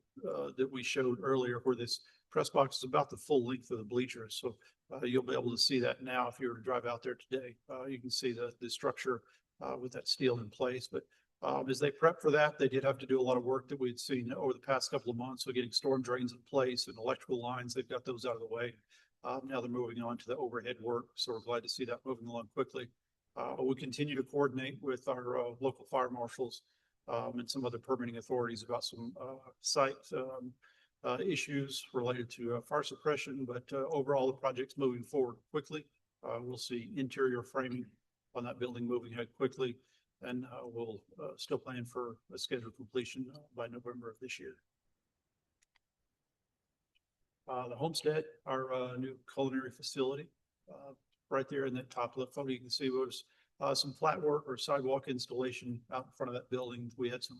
that we showed earlier, where this press box is about the full length of the bleachers. So you'll be able to see that now if you were to drive out there today. You can see the structure with that steel in place. But as they prep for that, they did have to do a lot of work that we'd seen over the past couple of months. So getting storm drains in place and electrical lines, they've got those out of the way. Now they're moving on to the overhead work. So we're glad to see that moving along quickly. We continue to coordinate with our local fire marshals and some other permitting authorities about some site issues related to fire suppression. But overall, the project's moving forward quickly. We'll see interior framing on that building moving ahead quickly. And we'll still plan for a scheduled completion by November of this year. The Homestead, our new culinary facility, right there in the top left photo, you can see was some flat work or sidewalk installation out in front of that building. We had some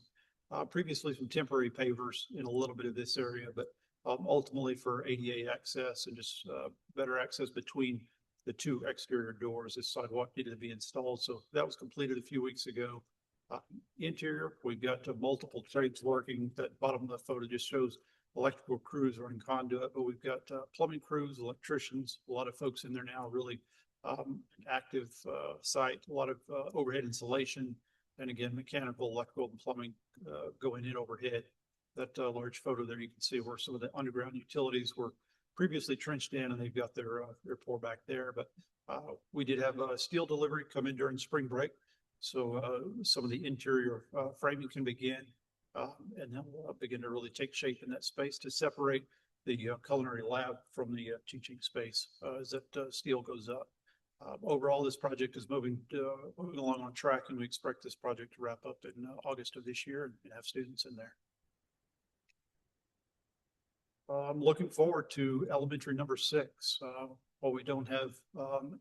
previously some temporary pavers in a little bit of this area, but ultimately for ADA access and just better access between the two exterior doors, this sidewalk needed to be installed. So that was completed a few weeks ago. Interior, we've got multiple trades working. That bottom left photo just shows electrical crews running conduit, but we've got plumbing crews, electricians, a lot of folks in there now, really active site, a lot of overhead insulation, and again, mechanical, electrical, and plumbing going in overhead. That large photo there, you can see where some of the underground utilities were previously trenched in, and they've got their pour back there. But we did have a steel delivery come in during spring break, so some of the interior framing can begin. And then we'll begin to really take shape in that space to separate the culinary lab from the teaching space as that steel goes up. Overall, this project is moving along on track, and we expect this project to wrap up in August of this year and have students in there. I'm looking forward to elementary number 6. While we don't have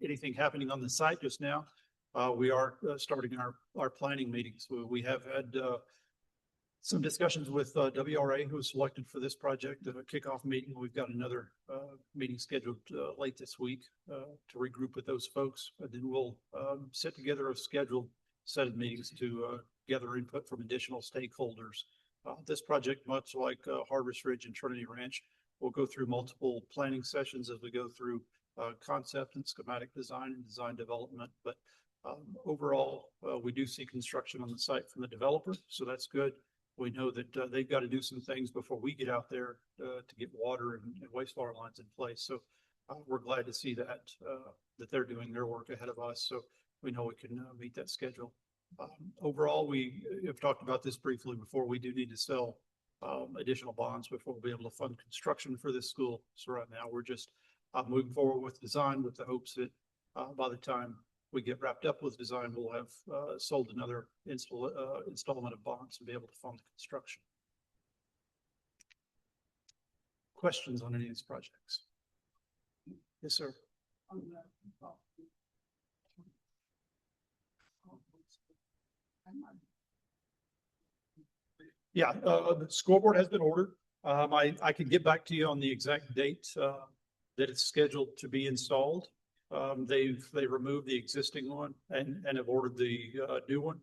anything happening on the site just now, we are starting our planning meetings. We have had some discussions with WRA, who was selected for this project, a kickoff meeting. We've got another meeting scheduled late this week to regroup with those folks. And then we'll set together a scheduled set of meetings to gather input from additional stakeholders. This project, much like Harvest Ridge and Trinity Ranch, will go through multiple planning sessions as we go through concept and schematic design and design development. But overall, we do see construction on the site from the developer, so that's good. We know that they've got to do some things before we get out there to get water and wastewater lines in place. So we're glad to see that they're doing their work ahead of us. So we know we can meet that schedule. Overall, we have talked about this briefly before. We do need to sell additional bonds before we'll be able to fund construction for this school. So right now we're just moving forward with design with the hopes that by the time we get wrapped up with design, we'll have sold another installment of bonds and be able to fund the construction. Questions on any of these projects? Yes, sir. Yeah, the scoreboard has been ordered. I can get back to you on the exact date that it's scheduled to be installed. They removed the existing one and have ordered the new one.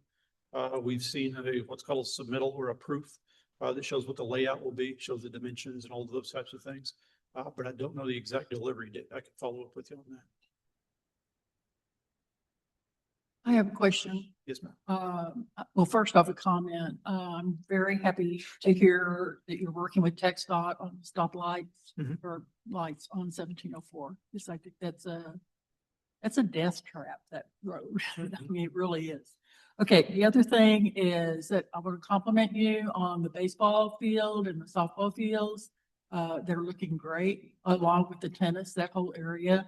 We've seen what's called a submittal or a proof that shows what the layout will be, shows the dimensions and all of those types of things. But I don't know the exact delivery date. I can follow up with you on that. I have a question. Yes, ma'am. Well, first off, a comment. I'm very happy to hear that you're working with TxDOT on stop lights or lights on 1704. Because I think that's a death trap, that road. I mean, it really is. Okay, the other thing is that I want to compliment you on the baseball field and the softball fields. They're looking great, along with the tennis, that whole area.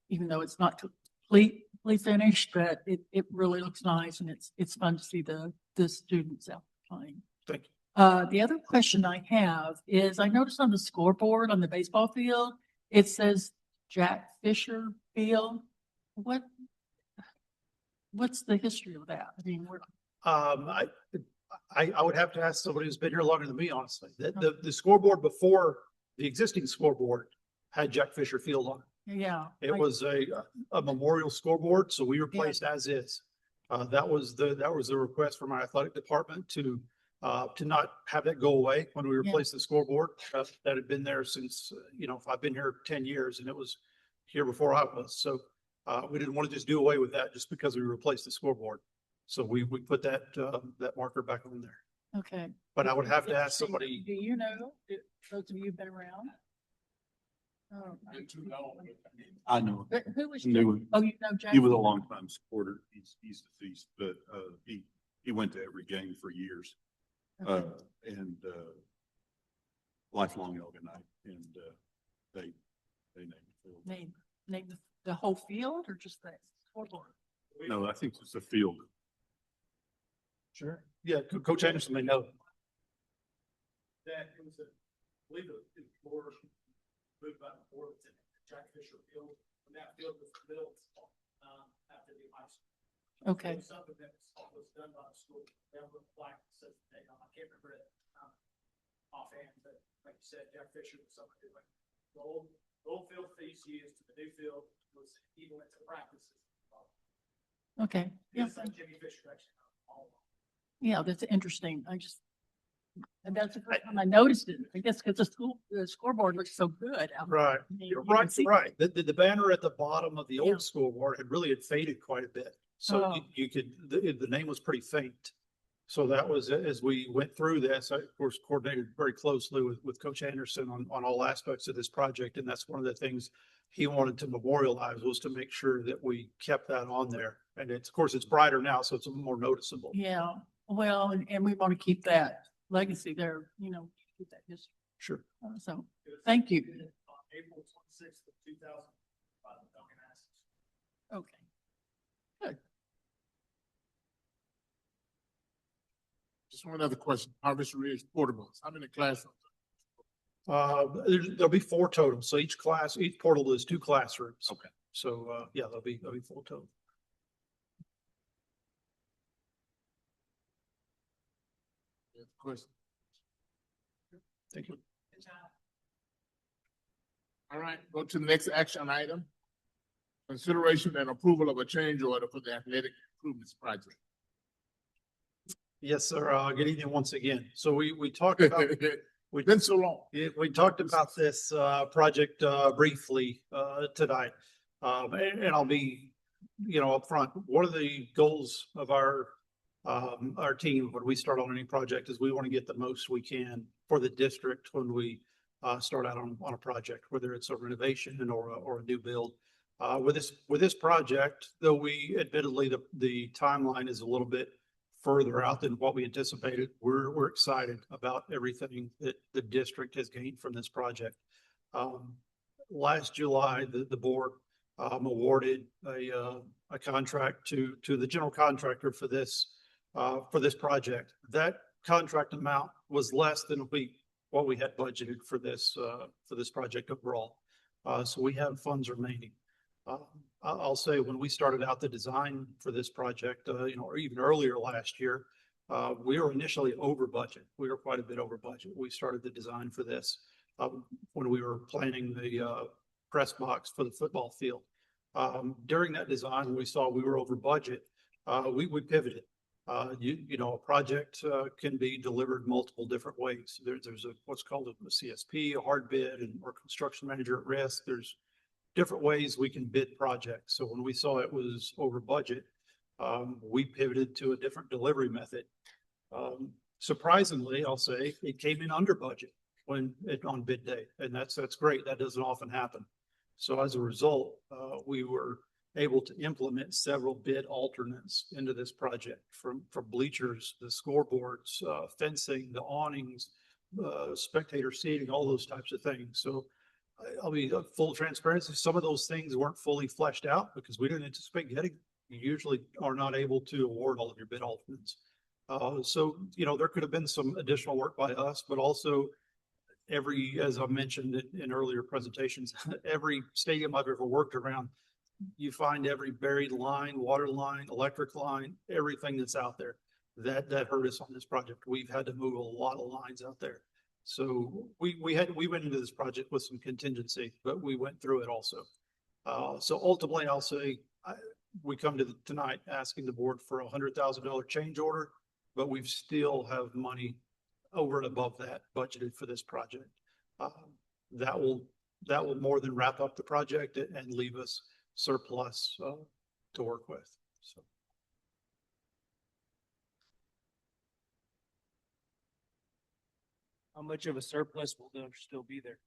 Even though it's not complete finished, but it really looks nice and it's fun to see the students out playing. Thank you. The other question I have is I noticed on the scoreboard on the baseball field, it says Jack Fisher Field. What's the history of that? I mean, I would have to ask somebody who's been here longer than me, honestly. The scoreboard before the existing scoreboard had Jack Fisher Field on it. yeah. It was a memorial scoreboard, so we replaced as is. That was the request from our athletic department to not have that go away when we replaced the scoreboard. That had been there since, I've been here 10 years and it was here before I was. So we didn't want to just do away with that just because we replaced the scoreboard. So we put that marker back on there. Okay. But I would have to ask somebody. Do you know, those of you who've been around? Oh, I know. but who was? Knew Jack? him. Oh, you know Jack? He was a longtime supporter. He's deceased, but he went to every game for years. Okay. And lifelong Elginite, and they named the field. Name the whole field or just the scoreboard? No, I think it's the field. Sure. Yeah, Coach Anderson may know. That it was I believe the floor moved back and forth to Jack Fisher Field, and that field was built after the high school. Okay. It was something that was done by the school. They have a plaque that says the date on. I can't remember it offhand, but like you said, Jack Fisher was something like the old field that used to use to the new field was even went to practices. Okay. Yeah. Jimmy Fisher actually. Yeah, that's interesting. And that's the first time I noticed it. I guess because the scoreboard looks so good. Right. You Right. can see- Right. The banner at the bottom of the old scoreboard had faded quite a bit. So Oh. you could, the name was pretty faint. So that was, as we went through this, I of course coordinated very closely with Coach Anderson on all aspects of this project. And that's one of the things he wanted to memorialize, was to make sure that we kept that on there. And of course, it's brighter now, so it's more noticeable. Yeah, well, and we want to keep that legacy there, keep that history. Sure. So, thank you. On April 26th of 2005. Okay. Good. Just one other question. Harvest Ridge portables. How many classrooms? There'll be 4 total. So each portal is 2 classrooms. Okay. So, yeah, there'll be 4 total. Question. Thank you. All right, go to the next action item. Consideration and approval of a change order for the athletic improvements project. Yes, sir. Good evening once again. So we talked about, We've been so long. we talked about this project briefly tonight. And I'll be, upfront. One of the goals of our team when we start on any project is we want to get the most we can for the district when we start out on a project, whether it's a renovation or a new build. With this project, though we admittedly the timeline is a little bit further out than what we anticipated, we're excited about everything that the district has gained from this project. Last July, the board awarded a contract to the general contractor for this project. That contract amount was less than what we had budgeted for this project overall. So we have funds remaining. I'll say when we started out the design for this project, or even earlier last year, we were initially over budget. We were quite a bit over budget. We started the design for this when we were planning the press box for the football field. During that design, we saw we were over budget. We pivoted. A project can be delivered multiple different ways. There's what's called a CSP, a hard bid, or construction manager at risk. There's different ways we can bid projects. So when we saw it was over budget, we pivoted to a different delivery method. Surprisingly, I'll say it came in under budget on bid day, and that's great. That doesn't often happen. So as a result, we were able to implement several bid alternates into this project, from bleachers, the scoreboards, fencing, the awnings, spectator seating, all those types of things. So I'll be full transparency. Some of those things weren't fully fleshed out because we didn't anticipate getting. You usually are not able to award all of your bid alternates. So, there could have been some additional work by us, but also as I mentioned in earlier presentations, every stadium I've ever worked around, you find every buried line, water line, electric line, everything that's out there. That hurt us on this project. We've had to move a lot of lines out there. So we went into this project with some contingency, but we went through it also. So ultimately, I'll say we come to tonight asking the board for $100,000 change order, but we still have money over and above that budgeted for this project. That will more than wrap up the project and leave us surplus to work with. So. How much of a surplus will there still be there?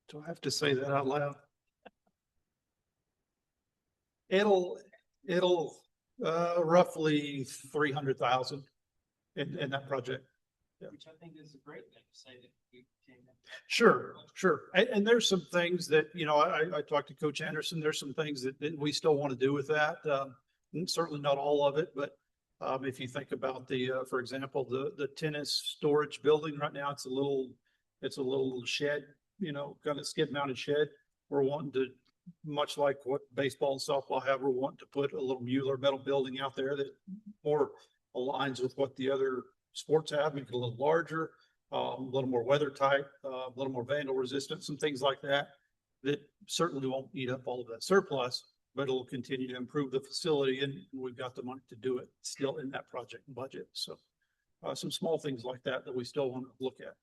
Do I have to say that out loud? It'll roughly 300,000 in that project. Yeah. Which I think is a great thing to say that we came in. Sure. And there's some things that, I talked to Coach Anderson. There's some things that we still want to do with that. Certainly not all of it, but if you think about for example, the tennis storage building right now, it's a little shed, kind of skid mounted shed. We're wanting to, much like what baseball and softball have, we're wanting to put a little Mueller metal building out there that more aligns with what the other sports have, make it a little larger, a little more weather tight, a little more vandal resistant, some things like that certainly won't eat up all of that surplus, but it'll continue to improve the facility, and we've got the money to do it still in that project budget. So some small things like that we still want to look at.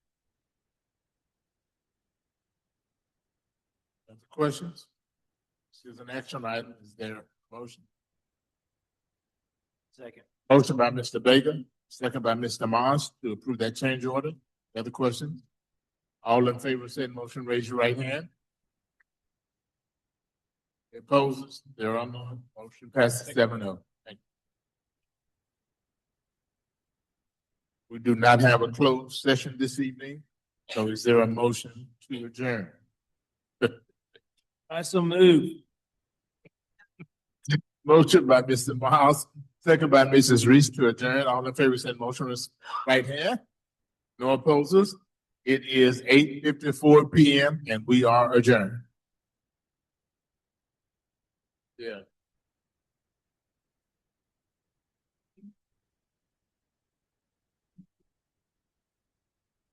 Other questions? This is an action item. Is there a motion? Second. Motion by Mr. Baker, second by Mr. Moss to approve that change order. Other questions? All in favor of said motion, raise your right hand. Opposed? There are none. Motion passes 7-0. Thank you. We do not have a closed session this evening, so is there a motion to adjourn? I so move. Motion by Mr. Miles, second by Mrs. Reese to adjourn. All in favor, said motion is right hand. No opposers. It is 8:54 p.m. and we are adjourned. Yeah.